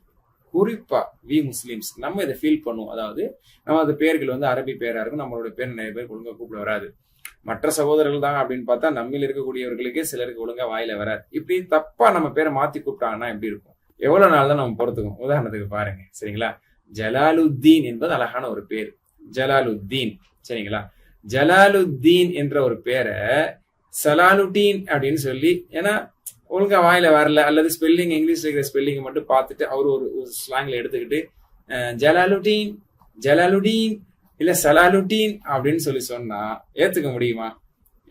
குறிப்பா வி முஸ்லிம்ஸ் நம்ம இதை ஃபீல் பண்ணுவோம். அதாவது நம்ம அந்த பேர்கள் அரபி பேரா இருக்கும், நம்மளோட பேர் நிறைய பேர் ஒழுங்கா கூப்பிட வராது. மற்ற சகோதரர்கள் தான் அப்படின்னு பார்த்தா நம்மில் இருக்கக்கூடியவர்களுக்கே சிலருக்கு ஒழுங்கா வாயில வராது. இப்படி தப்பா நம்ம பேரை மாத்தி கூப்பிட்டாங்கன்னா எப்படி இருக்கும்? எவ்வளவு நாள் தான் நம்ம பொறுத்துக்கும்? உதாரணத்துக்கு பாருங்க. சரிங்களா? ஜலாலுத்தீன் என்பது அழகான ஒரு பேர். ஜலாலுத்தீன். சரிங்களா? ஜலாலுத்தீன் என்ற ஒரு பேரை சலாலுட்டீன் அப்படின்னு சொல்லி, ஏன்னா ஒழுங்கா வாயில வரல, அல்லது ஸ்பெல்லிங், இங்கிலீஷ்ல இருக்கிற ஸ்பெல்லிங் மட்டும் பார்த்துட்டு அவரு ஒரு ஸ்லாங்ல எடுத்துக்கிட்டு ஜலாலுடீன் இல்ல சலாலுட்டீன் அப்படின்னு சொல்லி சொன்னா ஏத்துக்க முடியுமா?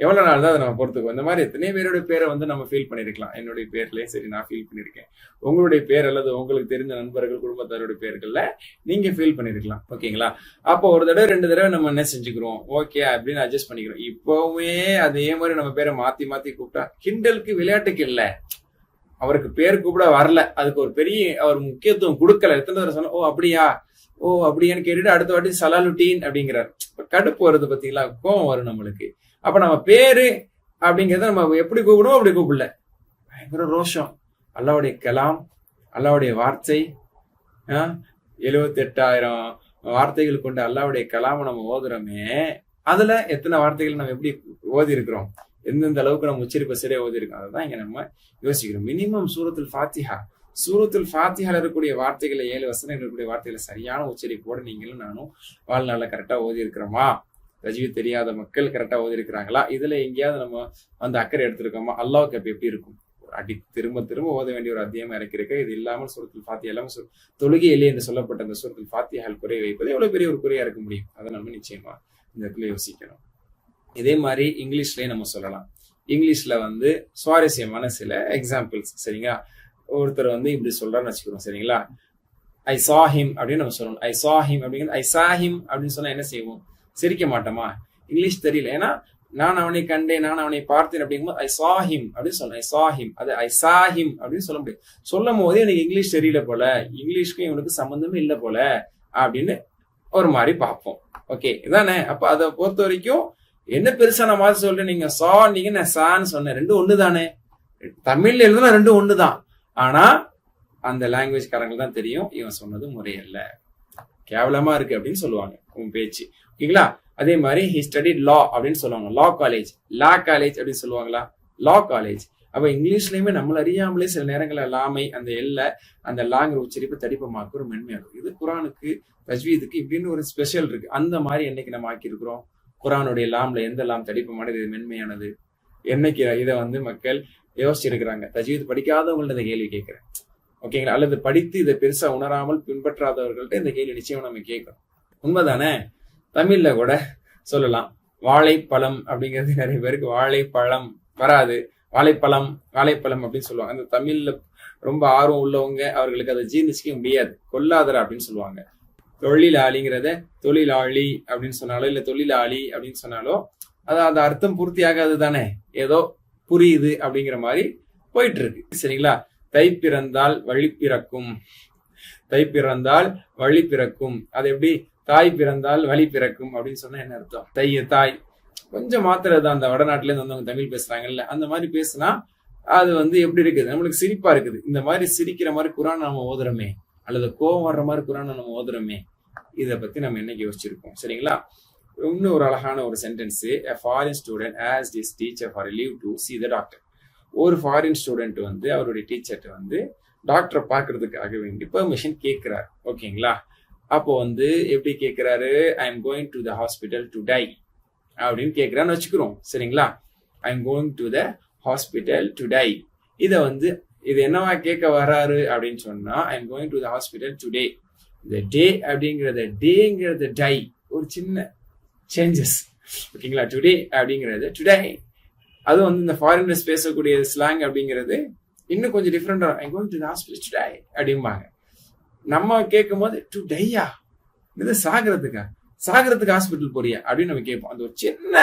எவ்வளவு நாள் தான் அதை நம்ம பொறுத்துக்கோ. இந்த மாதிரி எத்தனை பேருடைய பேரை நம்ம ஃபீல் பண்ணிருக்கலாம். என்னுடைய பேர்லயே சரி நான் ஃபீல் பண்ணிருக்கேன். உங்களுடைய பேர் அல்லது உங்களுக்கு தெரிந்த நண்பர்கள், குடும்பத்தாருடைய பேர்கள்ல நீங்க ஃபீல் பண்ணிருக்கலாம். ஓகேங்களா? அப்போ ஒரு தடவை 2 தடவை நம்ம என்ன செஞ்சுக்கிறோம், ஓகே அப்படின்னு அட்ஜஸ்ட் பண்ணிக்கிறோம். இப்பவுமே அதே மாதிரி நம்ம பேரை மாத்தி மாத்தி கூப்பிட்டா கிண்டலுக்கு, விளையாட்டுக்கு இல்ல, அவருக்கு பேர் கூப்பிட வரல, அதுக்கு ஒரு பெரிய அவர் முக்கியத்துவம் கொடுக்கல. எத்தனை தடவை சொன்னா ஓ அப்படியான்னு கேட்டுட்டு அடுத்த வாட்டி சலாலுட்டீன் அப்படிங்கிறார். கடுப்பு வருது பாத்தீங்களா? கோவம் வரும் நம்மளுக்கு. அப்ப நம்ம பேரு அப்படிங்கிறத நம்ம எப்படி கூப்பிடுவோம் அப்படி கூப்பிடல. பயங்கர ரோஷம். அல்லாஹ்வுடைய கலாம், அல்லாஹ்வுடைய வார்த்தை, 78,000 வார்த்தைகள் கொண்ட அல்லாஹ்வுடைய கலாமை நம்ம ஓதுறோமே, அதுல எத்தனை வார்த்தைகள் நம்ம எப்படி ஓதி இருக்கிறோம், எந்தெந்த அளவுக்கு நம்ம உச்சரிப்பை சரியா ஓதி இருக்கோம், அதுதான் இங்க நம்ம யோசிக்கிறோம். மினிமம் சூரத்துல் ஃபாத்திஹா சூரத்துல் ஃபாத்திஹால இருக்கக்கூடிய வார்த்தைகளை 7 வசனங்கள் இருக்கக்கூடிய வார்த்தைகளை சரியான உச்சரிப்போடு நீங்களும் நானும் வாழ்நாள்ல கரெக்டா ஓதி இருக்கிறோமா? தஜ்வீத் தெரியாத மக்கள் கரெக்டா ஓதி இருக்கிறாங்களா? இதுல எங்கேயாவது நம்ம வந்து அக்கறை எடுத்திருக்கோமா? அல்லாஹ்வுக்கு அப்ப எப்படி இருக்கும்? திரும்ப திரும்ப ஓத வேண்டிய ஒரு அத்தியாயமா இருக்கு. இது இல்லாமல் சூரத்துல் ஃபாத்திஹா இல்லாமல் தொழுகையிலே என்று சொல்லப்பட்ட அந்த சூரத்துல் ஃபாத்திஹால் குறை வைப்பது எவ்வளவு பெரிய ஒரு குறையா இருக்க முடியும்? அதை நம்ம நிச்சயமா இந்த இடத்துல யோசிக்கணும். இதே மாதிரி இங்கிலீஷ்லயே நம்ம சொல்லலாம். இங்கிலீஷ்ல வந்து சுவாரஸ்யமான சில எக்ஸாம்பிள்ஸ். சரிங்களா? ஒருத்தர் வந்து இப்படி சொல்றான்னு வச்சுக்கிறோம். சரிங்களா? ஐ saw him அப்படின்னு நம்ம சொல்லணும். ஐ saw him அப்படிங்கிறது ஐ saw him அப்படின்னு சொன்னா என்ன செய்வோம்? சிரிக்க மாட்டோமா? இங்கிலீஷ் தெரியல, ஏன்னா நான் அவனை கண்டேன், நான் அவனை பார்த்தேன் அப்படிங்கும்போது ஐ saw him அப்படின்னு சொல்லணும். ஐ saw him, அது ஐ saw him அப்படின்னு சொல்ல முடியும். சொல்லும் போதே எனக்கு இங்கிலீஷ் தெரியல போல, இங்கிலீஷ்க்கும் இவனுக்கு சம்பந்தமே இல்லை போல அப்படின்னு ஒரு மாதிரி பார்ப்போம். ஓகே, இதானே? அப்ப அதை பொறுத்த வரைக்கும் என்ன பெருசா நான் மாதிரி சொல்றேன், நீங்க சா நீங்க நான் சான்னு சொன்னேன், ரெண்டும் ஒண்ணு தானே. தமிழ்ல எழுதுனா ரெண்டும் ஒண்ணுதான். ஆனா அந்த லாங்குவேஜ் காரங்க தான் தெரியும் இவன் சொன்னது முறையல்ல, கேவலமா இருக்கு அப்படின்னு சொல்லுவாங்க உன் பேச்சு. ஓகேங்களா? அதே மாதிரி ஹி ஸ்டடிட் லா அப்படின்னு சொல்லுவாங்க. லா காலேஜ், லா காலேஜ் அப்படின்னு சொல்லுவாங்களா? லா காலேஜ். அப்ப இங்கிலீஷ்லயுமே நம்மள அறியாமலே சில நேரங்களில் லாமை அந்த அந்த லாங்கிற உச்சரிப்பு தடிப்பமாக்கு ஒரு மென்மையாகும். இது குரானுக்கு தஜ்வீதுக்கு இப்படின்னு ஒரு ஸ்பெஷல் இருக்கு. அந்த மாதிரி என்னைக்கு நம்ம ஆக்கி இருக்கிறோம்? குரானுடைய லாம்ல எந்த லாம் தடிப்பமானது, இது மென்மையானது? என்னைக்கு இதை வந்து மக்கள் யோசிச்சிருக்கிறாங்க? தஜ்வீத் படிக்காதவங்கள்ட்ட இந்த கேள்வி கேட்கிறேன். ஓகேங்களா? அல்லது படித்து இதை பெருசா உணராமல் பின்பற்றாதவர்கள்ட்ட இந்த கேள்வி நிச்சயம் நம்ம கேட்கணும். உண்மைதானே? தமிழ்ல கூட சொல்லலாம். வாழைப்பழம் அப்படிங்கிறது நிறைய பேருக்கு வாழைப்பழம் வராது. வாழைப்பழம் அப்படின்னு சொல்லுவாங்க. அந்த தமிழ்ல ரொம்ப ஆர்வம் உள்ளவங்க அவர்களுக்கு அதை ஜீர்ணிச்சிக்க முடியாது. கொல்லாதரா அப்படின்னு சொல்லுவாங்க. தொழிலாளிங்கிறத தொழிலாளி அப்படின்னு சொன்னாலோ இல்ல தொழிலாளி அப்படின்னு சொன்னாலோ அது அர்த்தம் பூர்த்தி ஆகாது தானே, ஏதோ புரியுது அப்படிங்கிற மாதிரி போயிட்டு இருக்கு. சரிங்களா? தை பிறந்தால் வழி பிறக்கும், தை பிறந்தால் வழி பிறக்கும். அது எப்படி? தாய் பிறந்தால் வழி பிறக்கும் அப்படின்னு சொன்னா என்ன அர்த்தம்? தாய் கொஞ்சம் மாத்திரது. அந்த வடநாட்டுல இருந்து வந்தவங்க தமிழ் பேசுறாங்கல்ல, அந்த மாதிரி பேசினா அது வந்து எப்படி இருக்குது? நம்மளுக்கு சிரிப்பா இருக்குது. இந்த மாதிரி சிரிக்கிற மாதிரி குரான் நம்ம ஓதுறோமே, அல்லது கோவம் வர்ற மாதிரி குரான் நம்ம ஓதுறோமே, இதை பத்தி நம்ம என்னைக்கு யோசிச்சிருக்கோம்? சரிங்களா? இன்னும் ஒரு அழகான ஒரு sentence. A foreign student asked his teacher for a leave to see the doctor. ஒரு ஃபாரின் ஸ்டூடெண்ட் வந்து அவருடைய டீச்சர்ட்ட வந்து டாக்டரை பார்க்கறதுக்காக வேண்டி பெர்மிஷன் கேட்கிறார். ஓகேங்களா? அப்போ வந்து எப்படி கேட்கிறாரு? I am going to the hospital to tie அப்படின்னு கேட்கிறான்னு வச்சுக்கிறோம். சரிங்களா? I am going to the hospital to tie. இதை வந்து இது என்னவா கேட்க வர்றாரு அப்படின்னு சொன்னா, I am going to the hospital today. இந்த டே அப்படிங்கிறத டேங்கிறது டை ஒரு சின்ன சேஞ்சஸ். ஓகேங்களா? டுடே அப்படிங்கிறது டுடே. அது வந்து இந்த ஃபாரினர்ஸ் பேசக்கூடிய ஸ்லாங் அப்படிங்கிறது இன்னும் கொஞ்சம் டிஃப்ரெண்டா. I going to the hospital today அப்படிம்பாங்க. நம்ம கேட்கும் போது டுடேயா, இது சாகிறதுக்கு ஹாஸ்பிட்டல் போறியா அப்படின்னு நம்ம கேட்போம். அந்த ஒரு சின்ன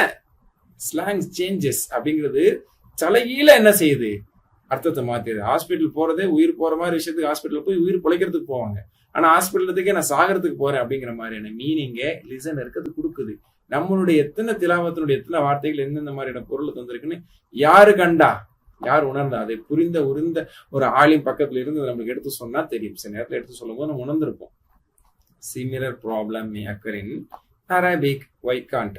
ஸ்லாங் சேஞ்சஸ் அப்படிங்கிறது தலைகீழ என்ன செய்யுது? அர்த்தத்தை மாத்திடுது. ஹாஸ்பிட்டல் போறதே உயிர் போற மாதிரி விஷயத்துக்கு ஹாஸ்பிட்டல் போய் உயிர் பிழைக்கிறதுக்கு போவாங்க. ஆனா ஹாஸ்பிட்டலுக்கே நான் சாகிறதுக்கு போறேன் அப்படிங்கிற மாதிரியான மீனிங்க லிசன் இருக்கிறது கொடுக்குது. நம்மளுடைய எத்தனை திலாவத்தினுடைய எத்தனை வார்த்தைகள் எந்தெந்த மாதிரியான பொருள் தந்திருக்குன்னு யாரு கண்டா, யார் உணர்ந்தா? அதை புரிந்த உரிந்த ஒரு ஆளின் பக்கத்துல இருந்து நம்மளுக்கு எடுத்து சொன்னா தெரியும். சில நேரத்துல எடுத்து சொல்லும் போது நம்ம உணர்ந்திருப்போம். Similar problem may occur in Arabic.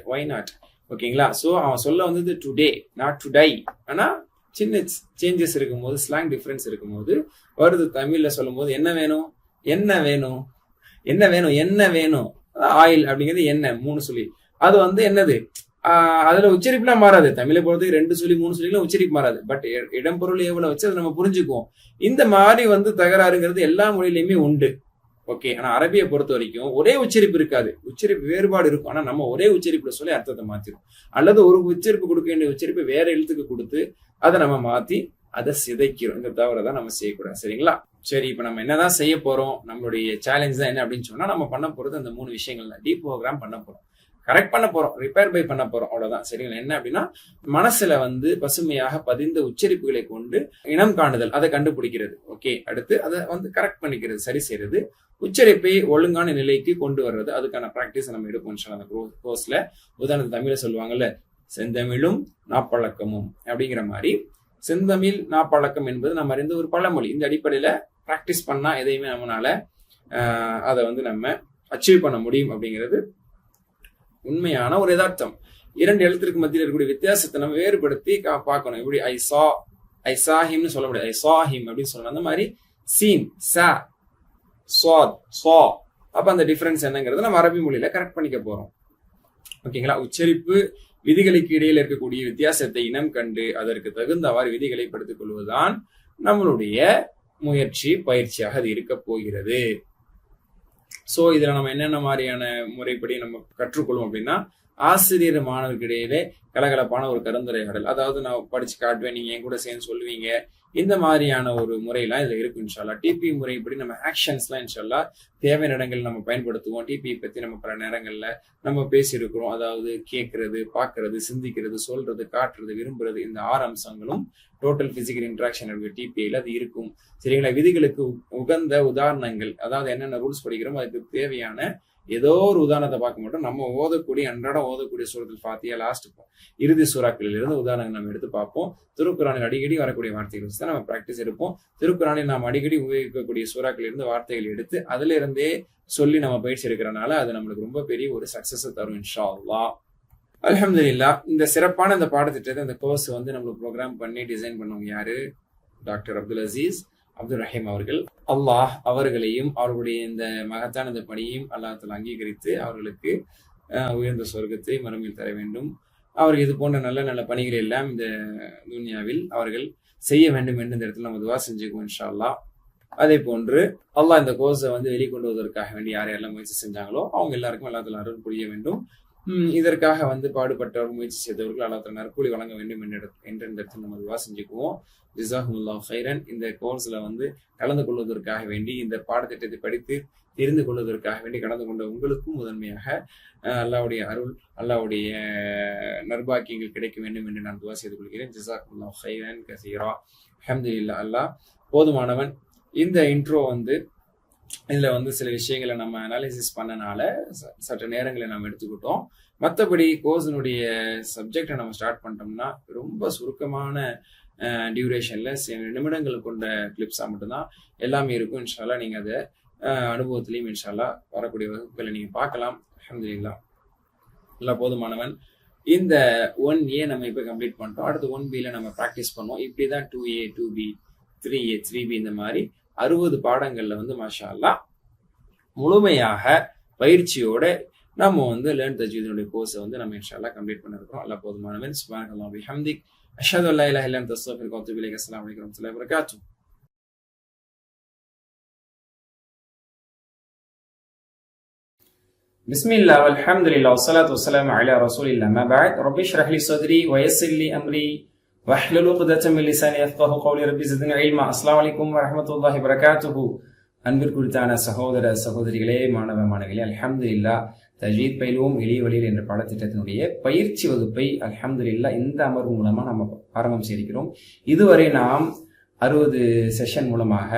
why not? ஓகேங்களா? சோ அவன் சொல்ல வந்தது டுடே, நாட் டு டை. ஆனா சின்ன சேஞ்சஸ் இருக்கும்போது, ஸ்லாங் டிஃபரன்ஸ் இருக்கும்போது வருது. தமிழ்ல சொல்லும் போது என்ன வேணும், ஆயில் அப்படிங்கிறது என்ன 3 சொல்லி. அது வந்து என்னது? அதுல உச்சரிப்புலாம் மாறாது. தமிழை பொறுத்தவரைக்கும் 2 சொல்லி 3 சொல்லிலாம் உச்சரிப்பு மாறாது. பட் இடம்பொருள் எவ்வளவு வச்சு அதை நம்ம புரிஞ்சுக்குவோம். இந்த மாதிரி வந்து தகராறுங்கிறது எல்லா மொழியிலுமே உண்டு. ஓகே. ஆனா அரபியை பொறுத்த வரைக்கும் ஒரே உச்சரிப்பு இருக்காது, உச்சரிப்பு வேறுபாடு இருக்கும். ஆனா நம்ம ஒரே உச்சரிப்புல சொல்லி அர்த்தத்தை மாத்திரும். அல்லது ஒரு உச்சரிப்பு கொடுக்க வேண்டிய உச்சரிப்பு வேற எழுத்துக்கு கொடுத்து அதை நம்ம மாத்தி அதை சிதைக்கிறோம். இந்த தவறை தான் நம்ம செய்யக்கூடாது. சரிங்களா? சரி, இப்ப நம்ம என்னதான் செய்ய போறோம்? நம்மளுடைய சேலஞ்ச் தான் என்ன அப்படின்னு சொன்னா, நம்ம பண்ண போறது அந்த 3 விஷயங்கள் தான். டீப்ரோகிராம் பண்ண போறோம், கரெக்ட் பண்ண போறோம், ரிப்பேர் பை பண்ண போறோம், அவ்வளவுதான். சரிங்களா? என்ன அப்படின்னா, மனசுல வந்து பசுமையாக பதிந்த உச்சரிப்புகளை கொண்டு இனம் காணுதல், அதை கண்டுபிடிக்கிறது. ஓகே. அடுத்து அதை வந்து கரெக்ட் பண்ணிக்கிறது, சரி செய்யறது, உச்சரிப்பை ஒழுங்கான நிலைக்கு கொண்டு வர்றது. அதுக்கான பிராக்டிஸ் நம்ம எடுப்போம் அந்த கோர்ஸ்ல. உதாரணத்து தமிழ சொல்லுவாங்கல்ல, செந்தமிழும் நாப்பழக்கமும் அப்படிங்கிற மாதிரி. செந்தமிழ் நாப்பழக்கம் என்பது நம்ம அறிந்த ஒரு பழமொழி. இந்த அடிப்படையில பிராக்டிஸ் பண்ணா எதையுமே நம்மளால அதை வந்து நம்ம அச்சீவ் பண்ண முடியும் அப்படிங்கிறது உண்மையான ஒரு யதார்த்தம். 2 எழுத்திற்கு மத்தியில் இருக்கக்கூடிய வித்தியாசத்தை நம்ம வேறுபடுத்தி பார்க்கணும். எப்படி ஐ சா ஹிம்னு சொல்ல முடியாது, ஐ சா ஹிம் அப்படின்னு சொல்லணும். அந்த மாதிரி சீன், ச, சாத், சா. அப்ப அந்த டிஃபரன்ஸ் என்னங்கிறது நம்ம அரபி மொழியில கரெக்ட் பண்ணிக்க போறோம். ஓகேங்களா? உச்சரிப்பு விதிகளுக்கு இடையில இருக்கக்கூடிய வித்தியாசத்தை இனம் கண்டு அதற்கு தகுந்தவாறு விதிகளை படுத்திக் கொள்வதுதான் நம்மளுடைய முயற்சி, பயிற்சியாக அது இருக்க போகிறது. சோ இதுல நம்ம என்னென்ன மாதிரியான முறைப்படி நம்ம கற்றுக்கொள்வோம் அப்படின்னா, ஆசிரியர் மாணவருக்கு இடையிலே கலகலப்பான ஒரு கலந்துரையாடல், அதாவது நான் படிச்சு காட்டுவேன், நீங்க என் கூட சேர்ந்து சொல்லுவீங்க, இந்த மாதிரியான ஒரு முறையெல்லாம் இதுல இருக்கு இன்ஷால்லா. டிபி முறைப்படி நம்ம ஆக்ஷன்ஸ்லாம் இன்ஷால்லா தேவையான இடங்கள் நம்ம பயன்படுத்துவோம். டிபி பத்தி நம்ம பல நேரங்கள்ல நம்ம பேசியிருக்கிறோம். அதாவது கேட்கறது, பார்க்கறது, சிந்திக்கிறது, சொல்றது, காட்டுறது, விரும்புறது, இந்த 6 அம்சங்களும் டோட்டல் பிசிக்கல் இன்ட்ராக்ஷன் டிபிஐல அது இருக்கும். சரிங்களா? விதிகளுக்கு உகந்த உதாரணங்கள், அதாவது என்னென்ன ரூல்ஸ் படிக்கிறோமோ அதுக்கு தேவையான ஏதோ ஒரு உதாரணத்தை பார்க்க மாட்டோம். நம்ம ஓதக்கூடிய அன்றாடம் ஓதக்கூடிய சூரத்துல் ஃபாத்திஹா லாஸ்ட் இறுதி சூறாக்களில் இருந்து உதாரணங்கள் நம்ம எடுத்து பார்ப்போம். திருக்குறானில் அடிக்கடி வரக்கூடிய வார்த்தைகள் வச்சு தான் நம்ம பிராக்டிஸ் எடுப்போம். திருக்குறானில் நாம் அடிக்கடி உபயோகிக்கக்கூடிய சூறாக்களில் இருந்து வார்த்தைகள் எடுத்து அதுல இருந்தே சொல்லி நம்ம பயிற்சி எடுக்கிறனால அது நம்மளுக்கு ரொம்ப பெரிய ஒரு சக்சஸ் தரும் இன்ஷா அல்லாஹ். அல்ஹம்துலில்லாஹ். இந்த சிறப்பான இந்த பாடத்திட்டத்தை, இந்த கோர்ஸ் வந்து நம்மளுக்கு ப்ரோக்ராம் பண்ணி டிசைன் பண்ணவங்க யாரு? டாக்டர் அப்துல் அசீஸ் அப்துல் ரஹீம் அவர்கள். அல்லாஹ் அவர்களையும் அவர்களுடைய இந்த மகத்தான இந்த பணியையும் அல்லாஹ் அங்கீகரித்து அவர்களுக்கு உயர்ந்த சொர்க்கத்தை மறுமையில் தர வேண்டும். அவர்கள் இது போன்ற நல்ல நல்ல பணிகளை எல்லாம் இந்த துன்யாவில் அவர்கள் செய்ய வேண்டும் என்று இந்த இடத்துல நம்ம துவா செஞ்சுக்குவோம் இன்ஷா அல்லாஹ். அதே போன்று அல்லாஹ் இந்த கோர்ஸை வந்து வெளிக்கொண்டு வருவதற்காக வேண்டி யாரெல்லாம் முயற்சி செஞ்சாங்களோ அவங்க எல்லாருக்கும் அல்லாஹ் அருள் புரிய வேண்டும். இதற்காக வந்து பாடுபட்டவர், முயற்சி செய்தவர்கள் அல்லாஹ் நற்கூலி வழங்க வேண்டும் என்ற இந்த இடத்துல நம்ம துவா செஞ்சுக்குவோம். ஜஸாகுமுல்லாஹ் ஹைரன். இந்த கோர்ஸ்ல வந்து கலந்து கொள்வதற்காக வேண்டி, இந்த பாடத்திட்டத்தை படித்து தெரிந்து கொள்வதற்காக வேண்டி கலந்து கொண்ட உங்களுக்கும் முதன்மையாக அல்லாஹ்வுடைய அருள், அல்லாஹ்வுடைய நற்பாக்கியங்கள் கிடைக்க வேண்டும் என்று நான் துவா செய்து கொள்கிறேன். ஜஸாகுமுல்லாஹ் ஹைரன் கஸீரா. அல்ஹம்துலில்லாஹ். அல்லாஹ் போதுமானவன். இந்த இன்ட்ரோ வந்து இதுல வந்து சில விஷயங்களை நம்ம அனாலிசிஸ் பண்ணனால சற்ற நேரங்களை நம்ம எடுத்துக்கிட்டோம். மற்றபடி கோர்ஸினுடைய சப்ஜெக்டை நம்ம ஸ்டார்ட் பண்ணிட்டோம்னா ரொம்ப சுருக்கமான டியூரேஷன்ல நிமிடங்கள் கொண்ட கிளிப்ஸா மட்டும்தான் எல்லாமே இருக்கும். இன்ஷால்லா நீங்க அதை அனுபவத்திலையும் இன்ஷால்லா வரக்கூடிய வகுப்புகளை நீங்க பார்க்கலாம். அல்ஹம்துலில்லாஹ். எல்லாம் போதுமானவன். இந்த 1A நம்ம இப்ப கம்ப்ளீட் பண்ணிட்டோம். அடுத்து 1Bல நம்ம ப்ராக்டிஸ் பண்ணுவோம். இப்படிதான் 2A, 2B, 3A, 3B இந்த மாதிரி 60 பாடங்கள்ல வந்து மாஷா அல்லாஹ் முழுமையாக பயிற்சியோட நம்ம வந்து லேர்ன் தஜ்வீதுடைய கோர்ஸை வந்து நம்ம இன்ஷா அல்லாஹ் கம்ப்ளீட் பண்ண இருக்கிறோம். அல்லாஹ் போதுமானவன். சுப்ஹானல்லாஹி வ பிஹம்திஹி, அஷ்ஹது அல்லா இலாஹா இல்லா அன்த அஸ்தக்ஃபிருக வ அத்தூபு இலைக். அஸ்ஸலாமு அலைக்கும் வ ரஹ்மத்துல்லாஹி வ பரகாத்துஹு. பிஸ்மில்லாஹ் வல்ஹம்துலில்லாஹ் வஸ்ஸலாத்து வஸ்ஸலாமு அலா ரசூலில்லாஹ். அம்மா பஅத். ரப்பி ஷ்ரஹ் லி ஸத்ரி வ யஸ்ஸிர் லி அம்ரி வஹ்லுல் உக்தத்தம் மின் லிசானி யஃப்கஹு கௌலி. ரப்பி ஸித்னி இல்மா. அஸ்ஸலாமு அலைக்கும் வ ரஹ்மத்துல்லாஹி வ பரகாத்துஹு. அன்பிற்குரித்தான சகோதர சகோதரிகளே, மாணவ மாணவிகளே, அல்ஹம்துலில்லாஹ். தஜ்வீத் பயிலுவோம் எளிய வழியில் என்ற பாடத்திட்டத்தினுடைய பயிற்சி வகுப்பை அல்ஹம்துலில்லாஹ் இந்த அமர்வு மூலமா நம்ம ஆரம்பம் செய்திருக்கிறோம். இதுவரை நாம் 60 செஷன் மூலமாக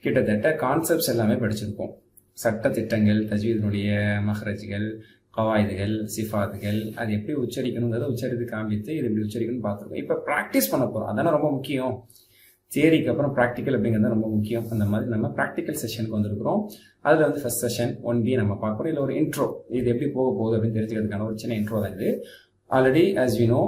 கிட்டத்தட்ட கான்செப்ட்ஸ் எல்லாமே படிச்சிருக்கோம். சட்ட திட்டங்கள், தஜ்வீதினுடைய மஹ்ரஜ்கள், கவாயிதுகள், சிஃபாத்துகள், அது எப்படி உச்சரிக்கணுங்கிறத உச்சரித்து காமித்து இது எப்படி உச்சரிக்கணும்னு பார்த்துருக்கோம். இப்போ ப்ராக்டிஸ் பண்ண போகிறோம். அதானே ரொம்ப முக்கியம். தியரிக்கு அப்புறம் ப்ராக்டிக்கல் அப்படிங்கிறது ரொம்ப முக்கியம். அந்த மாதிரி நம்ம ப்ராக்டிக்கல் செஷனுக்கு வந்திருக்கிறோம். அதில் வந்து ஃபர்ஸ்ட் செஷன் 1B நம்ம பார்க்குறோம். இல்லை ஒரு இன்ட்ரோ, இது எப்படி போக போகுது அப்படின்னு தெரிஞ்சுக்கிறதுக்கான ஒரு சின்ன இன்ட்ரோ தான் இது. ஆல்ரெடி ஆஸ் யூ நோ,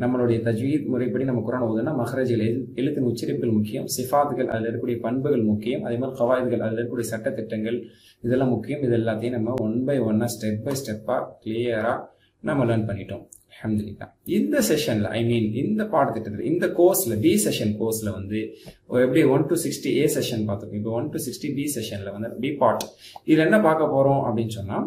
நம்மளுடைய தஜ்வீத் முறைப்படி நம்ம குர்ஆன் ஓதுனா மஹ்ரஜில் எழுத்தின் உச்சரிப்புகள் முக்கியம், சிஃபாத்துகள் அதில் இருக்கக்கூடிய பண்புகள் முக்கியம், அதே மாதிரி கவாயிதுகள் அதில் இருக்கக்கூடிய சட்டத்திட்டங்கள் இதெல்லாம் முக்கியம். இது எல்லாத்தையும் நம்ம 1 by 1 ஸ்டெப் பை ஸ்டெப்பாக கிளியராக நம்ம லேர்ன் பண்ணிட்டோம். அல்ஹம்துலில்லாஹ். இந்த செஷன்ல இந்த பாடத்திட்டத்தில் இந்த கோர்ஸ்ல பி செஷன் கோர்ஸ்ல வந்து எப்படி 1 to 60 A செஷன் பார்த்துருக்கோம். இப்போ 1 to 60 B செஷன்ல வந்து பி பார்ட். இதுல என்ன பார்க்க போறோம் அப்படின்னு சொன்னா,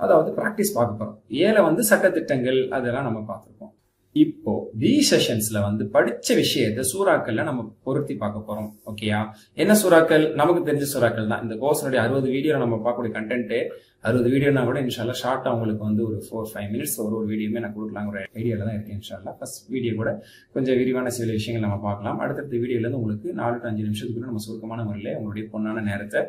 அதாவது பிராக்டிஸ் பார்க்க போறோம். ஏல வந்து சட்டத்திட்டங்கள் அதெல்லாம் நம்ம பார்த்துருக்கோம். இப்போ பி செஷன்ஸ்ல வந்து படிச்ச விஷயத்த சூறாக்கள்ல நம்ம பொருத்தி பார்க்க போறோம். ஓகேயா? என்ன சூறாக்கள்? நமக்கு தெரிஞ்ச சூறாக்கள் தான். இந்த கோர்ஸனுடைய 60 வீடியோ நம்ம பார்க்கக்கூடிய கண்டென்ட் 60 வீடியோனா கூட இன்ஷால்லா ஷார்ட்டா உங்களுக்கு வந்து ஒரு 4-5 மினிட்ஸ் ஒரு வீடியோமே நான் கொடுக்கலாம் ஒரு ஐடியால தான் இருக்கேன். இன்ஷால்லா ஃபர்ஸ்ட் வீடியோ கூட கொஞ்சம் விரிவான சில விஷயங்கள் நம்ம பார்க்கலாம். அடுத்தடுத்த வீடியோல இருந்து உங்களுக்கு 4 to 5 நிமிஷத்துக்குள்ள நம்ம சுருக்கமான முறையில் உங்களுடைய பொண்ணான நேரத்தை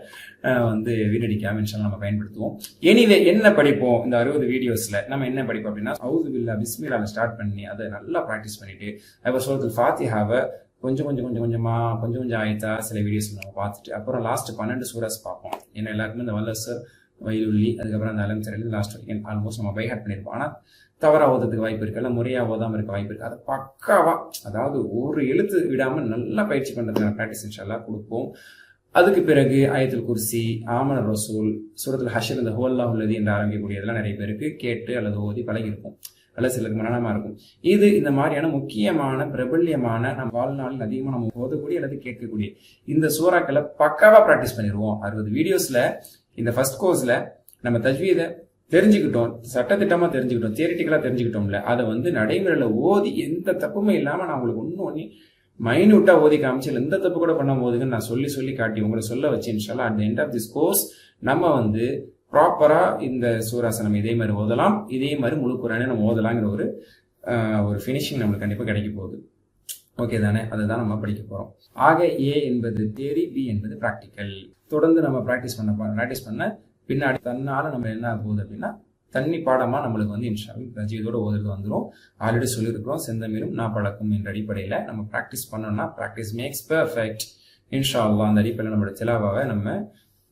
வந்து வீணடிக்காம இன்ஷால்லா நம்ம பயன்படுத்துவோம். எனிவே என்ன படிப்போம் இந்த 60 வீடியோஸ்ல? நம்ம என்ன படிப்போம் அப்படின்னா, அவுது பில்லா பிஸ்மில்லாஹ் ஸ்டார்ட் பண்ணி அதை நல்லா ப்ராக்டிஸ் பண்ணிட்டு அதுக்கப்புறம் சூரத்துல் ஃபாத்திஹாவை கொஞ்சம் ஆயத்தா சில வீடியோஸ் நம்ம பார்த்துட்டு அப்புறம் லாஸ்ட் 12 சூராஸ் பார்ப்போம். ஏன்னா எல்லாருக்குமே இந்த வல்லசர், வயலுள்ளி, அதுக்கப்புறம் அந்த அலம்சரில் லாஸ்ட் வரைக்கும் ஆல்மோஸ்ட் நம்ம பைஹார்ட் பண்ணியிருப்போம். ஆனால் தவறா ஓதுறதுக்கு வாய்ப்பு இருக்கு, இல்லை முறையா ஓதாமல் இருக்க வாய்ப்பு இருக்கு. அதை பக்காவா, அதாவது ஒரு எழுத்து விடாமல் நல்லா பயிற்சி பண்ணுறதுக்கான ப்ராக்டிஸ் இன்ஷால்லா கொடுப்போம். அதுக்கு பிறகு ஆயத்துல் குர்சி, ஆமன ரசூல், சூரத்துல் ஹஷர், இந்த ஹுவல்லாஹு அல்லதி என்று ஆரம்பிக்கக்கூடியதெல்லாம் நிறைய பேருக்கு கேட்டு அல்லது ஓதி பழகி இருக்கும், அல்லது சிலருக்கு மரணமா இருக்கும். இது இந்த மாதிரியான முக்கியமான பிரபல்யமான நம்ம வாழ்நாளில் அதிகமாக நம்ம ஓதக்கூடிய அல்லது கேட்கக்கூடிய இந்த சூறாக்களை பக்காவா பிராக்டிஸ் பண்ணிடுவோம். 60 வீடியோஸ்ல இந்த ஃபர்ஸ்ட் கோர்ஸ்ல நம்ம தஜ்வீதை தெரிஞ்சுக்கிட்டோம், சட்டத்திட்டமா தெரிஞ்சுக்கிட்டோம், தியரிட்டிக்கலா தெரிஞ்சுக்கிட்டோம்ல, அதை நடைமுறையில ஓதி எந்த தப்புமே இல்லாம நான் உங்களுக்கு ஒண்ணு மைன்யூட்டா ஓதி காமிச்சு எந்த தப்பு கூட பண்ண போதுன்னு நான் சொல்லி காட்டி உங்களை சொல்ல வச்சு இன்ஷால்லா at the end of this course நம்ம ப்ராப்பரா இந்த சூராஸை நம்ம இதே மாதிரி ஓதலாம், இதே மாதிரி முழு குர்ஆனை நம்ம ஓதலாங்கிற ஒரு ஃபினிஷிங் நம்மளுக்கு கண்டிப்பா கிடைக்க போகுது. ஓகே தானே? அதுதான் நம்ம படிக்க போறோம். ஆக ஏ என்பது தியரி, பி என்பது பிராக்டிக்கல். தொடர்ந்து நம்ம பிராக்டிஸ் பண்ண பின்னாடி தன்னால நம்ம என்ன போகுது அப்படின்னா தண்ணி பாடமா நம்மளுக்கு இன்ஷால்லா தஜ்வீதோட ஓதுறது வந்துடும். ஆல்ரெடி சொல்லியிருக்கிறோம், செந்தமிழும் நான் பழக்கம் என்ற அடிப்படையில நம்ம பிராக்டிஸ் பண்ணோம்னா பிராக்டிஸ் மேக்ஸ் பெர்ஃபெக்ட் இன்ஷால்லா. அந்த அடிப்படையில் நம்மளோட திலாவாவை நம்ம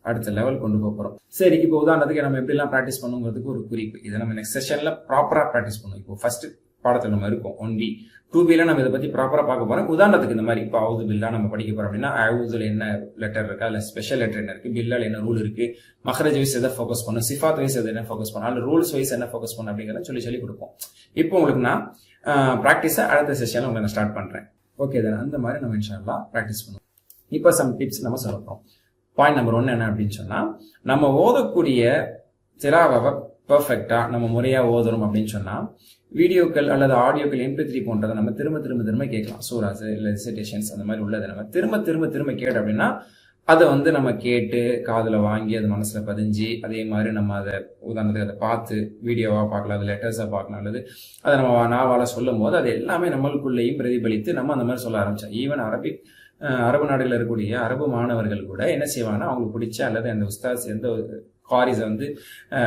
அடுத்த லெவல் கொண்டு போறோம். சரி, இப்போ உதாரணத்துக்கு நம்ம எப்படி எல்லாம் பிராக்டிஸ் பண்ணுங்கிறதுக்கு ஒரு குறிப்பு. இதை நம்ம நெக்ஸ்ட் செஷன்ல ப்ராப்பரா பிராக்டிஸ் பண்ணுவோம். இப்போ ஃபர்ஸ்ட் பாடத்தில் நம்ம இருக்கோம் 1B, 2Bல நம்ம இதை பத்தி ப்ராப்பரா பார்க்க போறோம். உதாரணத்துக்கு இந்த மாதிரி இப்போ அவுது பில்லா நம்ம படிக்க போறோம் அப்படின்னா அவுதுல என்ன லெட்டர் இருக்கா, இல்ல ஸ்பெஷல் லெட்டர் என்ன இருக்கு, பில்லால என்ன ரூல் இருக்கு, மஹ்ரஜ் வைஸ் எதை ஃபோக்கஸ் பண்ணும், சிஃபாத் வைஸ் எதை என்ன ஃபோக்கஸ் பண்ணும், அல்ல ரூல்ஸ் வைஸ் என்ன ஃபோக்கஸ் பண்ணும் அப்படிங்கிறத சொல்லி கொடுப்போம். இப்போ உங்களுக்கு நான் பிராக்டிஸை அடுத்த செஷன்ல உங்களுக்கு நான் ஸ்டார்ட் பண்றேன். ஓகே தானே? அந்த மாதிரி நம்ம இன்ஷால்லா பிராக்டிஸ் பண்ணுவோம். இப்போ சம் டிப்ஸ் நம்ம சொல்ல போறோம். பாயிண்ட் நம்பர் 1 என்ன அப்படின்னு சொன்னா, நம்ம ஓதக்கூடிய திலாவாவை பெர்ஃபெக்டா நம்ம முறையா ஓதுறோம் அப்படின்னு சொன்னா வீடியோக்கள் அல்லது ஆடியோக்கள் MP3 போன்றதை நம்ம திரும்ப கேட்கலாம். சூராஸ் இல்ல ரிசைட்டேஷன்ஸ் அந்த மாதிரி உள்ளதை நம்ம திரும்ப கேட்டு அப்படின்னா அதை நம்ம கேட்டு காதுல வாங்கி அது மனசுல பதிஞ்சு அதே மாதிரி நம்ம அதை உதாரணத்துக்கு அதை பார்த்து வீடியோவா பார்க்கலாம், அது லெட்டர்ஸா பார்க்கலாம், அல்லது அதை நம்ம நாவால சொல்லும் போது அது எல்லாமே நம்மளுக்குள்ளேயும் பிரதிபலித்து நம்ம அந்த மாதிரி சொல்ல ஆரம்பிச்சோம். ஈவன் அரபு நாடுகளில் இருக்கக்கூடிய அரபு மாணவர்கள் கூட என்ன செய்வாங்கன்னா அவங்களுக்கு பிடிச்ச அல்லது அந்த உஸ்தாஸ் எந்த காரிஸை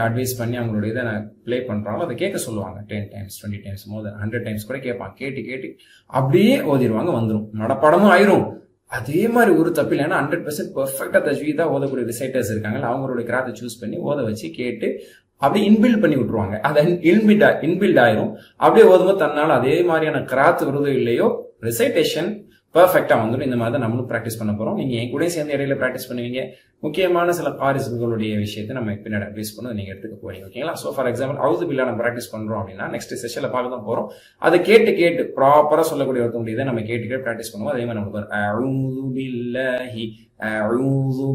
அட்வைஸ் பண்ணி அவங்களோட இதை பிளே பண்றாங்களோ அதை கேட்க சொல்லுவாங்க. 10 times 20 times மோர் தென் 100 times கூட கேட்பாங்க. கேட்டு அப்படியே ஓதிடுவாங்க, வந்துடும், நடப்பாடமும் ஆயிரும். அதே மாதிரி ஒரு தப்பு இல்லைன்னா 100% பெர்ஃபெக்டா தஜ்வீதா ஓதக்கூடிய ரிசைட்டர்ஸ் இருக்காங்க, அவங்களோட கிராத்தை சூஸ் பண்ணி ஓத வச்சு கேட்டு அப்படியே இன்பில்ட் பண்ணி விட்டுருவாங்க. அதை இன்பில்ட் ஆயிரும். அப்படியே ஓதும்போது தன்னால அதே மாதிரியான கிராத் வருதோ இல்லையோ ரிசைட்டேஷன் பெர்ஃபெக்டா வந்துடும். இந்த மாதிரி தான் நம்மளும் பிராக்டிஸ் பண்ண போறோம். நீங்க என் கூட சேர்ந்து இடையில பிராக்டிஸ் பண்ணுவீங்க. முக்கியமான சில காரிஸ்களுடைய விஷயத்தை நம்ம பின்னாடி அட்வைஸ் பண்ணி நீங்க எடுத்துக்க போறீங்க. ஓகேங்களா? சோ ஃபார் எக்ஸாம்பிள் அவுது பில்லா நம்ம பிராக்டிஸ் பண்றோம் அப்படின்னா நெக்ஸ்ட் செஷன்ல பார்க்க தான் போறோம். அதை கேட்டு ப்ராப்பரா சொல்லக்கூடிய ஒருத்தவங்க இதை நம்ம கேட்டு பிராக்டிஸ் பண்ணுவோம். அதே மாதிரி நமக்கு அஊது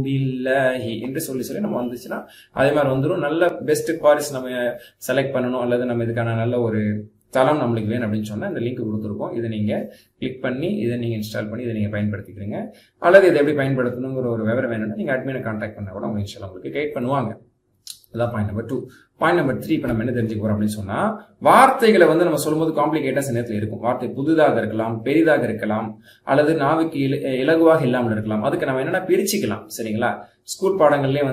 பில்லாஹி என்று சொல்லி நம்ம வந்துச்சுன்னா அதே மாதிரி வந்துடும். நல்ல பெஸ்ட் காரிஸ் நம்ம செலக்ட் பண்ணணும் அல்லது நம்ம இதுக்கான நல்ல ஒரு தளம் நம்மளுக்கு வேணும் அப்படின்னு சொன்னா இந்த லிங்க் கொடுத்துருக்கோம். இதை நீங்க கிளிக் பண்ணி இதை நீங்க இன்ஸ்டால் பண்ணி இதை நீங்க பயன்படுத்திக்கிறீங்க. அல்லது இதை எப்படி பயன்படுத்தணுங்கிற ஒரு விவரம் வேணும்னா நீங்க அட்மினை கான்டாக்ட் பண்ணா கூட அவங்க இன்ஸ்டால் உங்களுக்கு கைட் பண்ணுவாங்க. அதான் பாயிண்ட் நம்பர் 2. பாயிண்ட் நம்பர் 3 இப்ப நம்ம என்ன தெரிஞ்சுக்க போறோம் அப்படின்னு சொன்னா வார்த்தைகளை நம்ம சொல்லும்போது காம்ப்ளிகேட்டா சில நேரத்தில் இருக்கும். வார்த்தை புதுதாக இருக்கலாம், பெரிதாக இருக்கலாம், அல்லது நாவுக்கு இலகுவாக இல்லாமல் இருக்கலாம். அதுக்கு நம்ம என்னன்னா பிரிச்சுக்கலாம். சரிங்களா? ஸ்கூல் பாடங்கள்லயே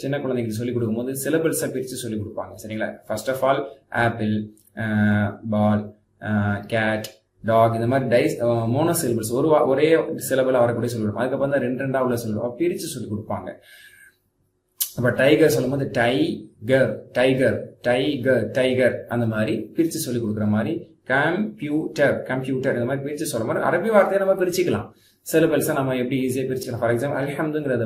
சின்ன குழந்தைங்களுக்கு சொல்லிக் கொடுக்கும் போது சிலபல்ஸை பிரிச்சு சொல்லிக் கொடுப்பாங்க. சரிங்களா? First of all apple, ball, cat, dog, இந்த மாதிரி மோனோ சிலபிள்ஸ் ஒரே சிலபிளா வரக்கூடிய சொல்லிவிடும். அதுக்கப்புறம் தான் 2 உள்ள சொல்லுவோம், பிரிச்சு சொல்லி கொடுப்பாங்க. அப்ப டைகர் சொல்லும் போது டைகர் அந்த மாதிரி பிரிச்சு சொல்லி கொடுக்குற மாதிரி கம்ப்யூட்டர் இந்த மாதிரி பிரிச்சு சொல்ற மாதிரி அரபி வார்த்தையை நம்ம பிரிச்சுக்கலாம். சிலபிள்ஸை நம்ம எப்படி ஈஸியா பிரிச்சுக்கலாம். ஃபார் எக்ஸாம்பிள் அல்ஹம்துங்கிறது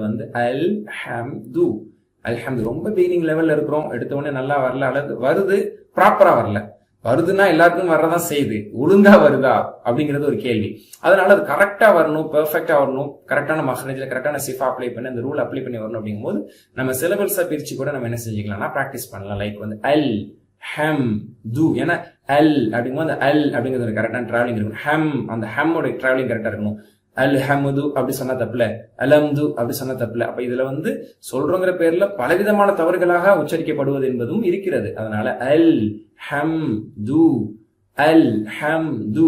அல்ஹம்து ரொம்ப பிகினிங் லெவல்ல இருக்கிறோம், எடுத்த உடனே நல்லா வரல, அல்லது வருது ப்ராப்பரா வரல. வருதுன்னா எல்லாருக்கும் வர்றதான் செய்யுது, ஒழுங்கா வருதா அப்படிங்கிறது ஒரு கேள்வி. அதனால அது கரெக்டா வரணும், பெர்ஃபெக்டா வரணும், கரெக்டான மஹ்ரஜ்ல கரெக்டான சிஃபா அப்ளை பண்ணி அந்த ரூல் அப்ளை பண்ணி வரணும். அப்படிங்கும் போது நம்ம சிலபல்ஸா பிரிச்சு கூட நம்ம என்ன செஞ்சுக்கலாம்னா பிராக்டிஸ் பண்ணலாம். லைக் அல் ஹம் து, ஏன்னா அல் அப்படிங்கும்போது அந்த அல் அப்படிங்கிறது கரெக்டான டிராவலிங் இருக்கணும். ஹம் அந்த ஹம்மோட டிராவலிங் கரெக்டா இருக்கணும். அல் ஹமுது அப்படி சொன்னா தப்புல, அலம்து அப்படி சொன்னா தப்புல. அப்ப இதுல சொல்றோங்கிற பேர்ல பலவிதமான தவறுகளாக உச்சரிக்கப்படுவது என்பதும் இருக்கிறது. அதனால அல் ஹம் து, அல் ஹம் து,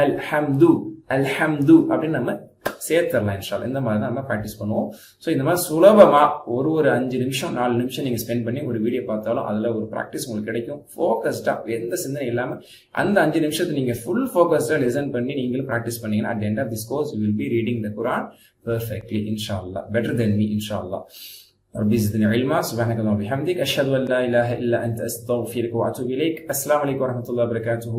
அல் ஹம்து, அல் ஹம்து அப்படின்னு நம்ம சேர்த்துடலாம் இன்ஷால்லா. இந்த மாதிரி தான் நம்ம ப்ராக்டிஸ் பண்ணுவோம். ஸோ இந்த மாதிரி சுலபமா ஒரு 5 நிமிஷம் 4 நிமிஷம் நீங்க ஸ்பெண்ட் பண்ணி ஒரு வீடியோ பார்த்தாலும் அதுல ஒரு ப்ராக்டிஸ் உங்களுக்கு கிடைக்கும். ஃபோக்கஸ்டா எந்த சிந்தனை இல்லாம அந்த 5 நிமிஷத்தை நீங்க ஃபுல் ஃபோக்கஸ்டா லிசன் பண்ணி நீங்களும் ப்ராக்டிஸ் பண்ணீங்கன்னா at end of this course you will be reading the Quran perfectly இன்ஷால்லா, பெட்டர் தென் மீ இன்ஷால்லா. ربي زدني علما. سبحانك اللهم وبحمدك أشهد أن لا إله إلا أنت أستغفرك وأتوب إليك. السلام عليكم ورحمة الله وبركاته.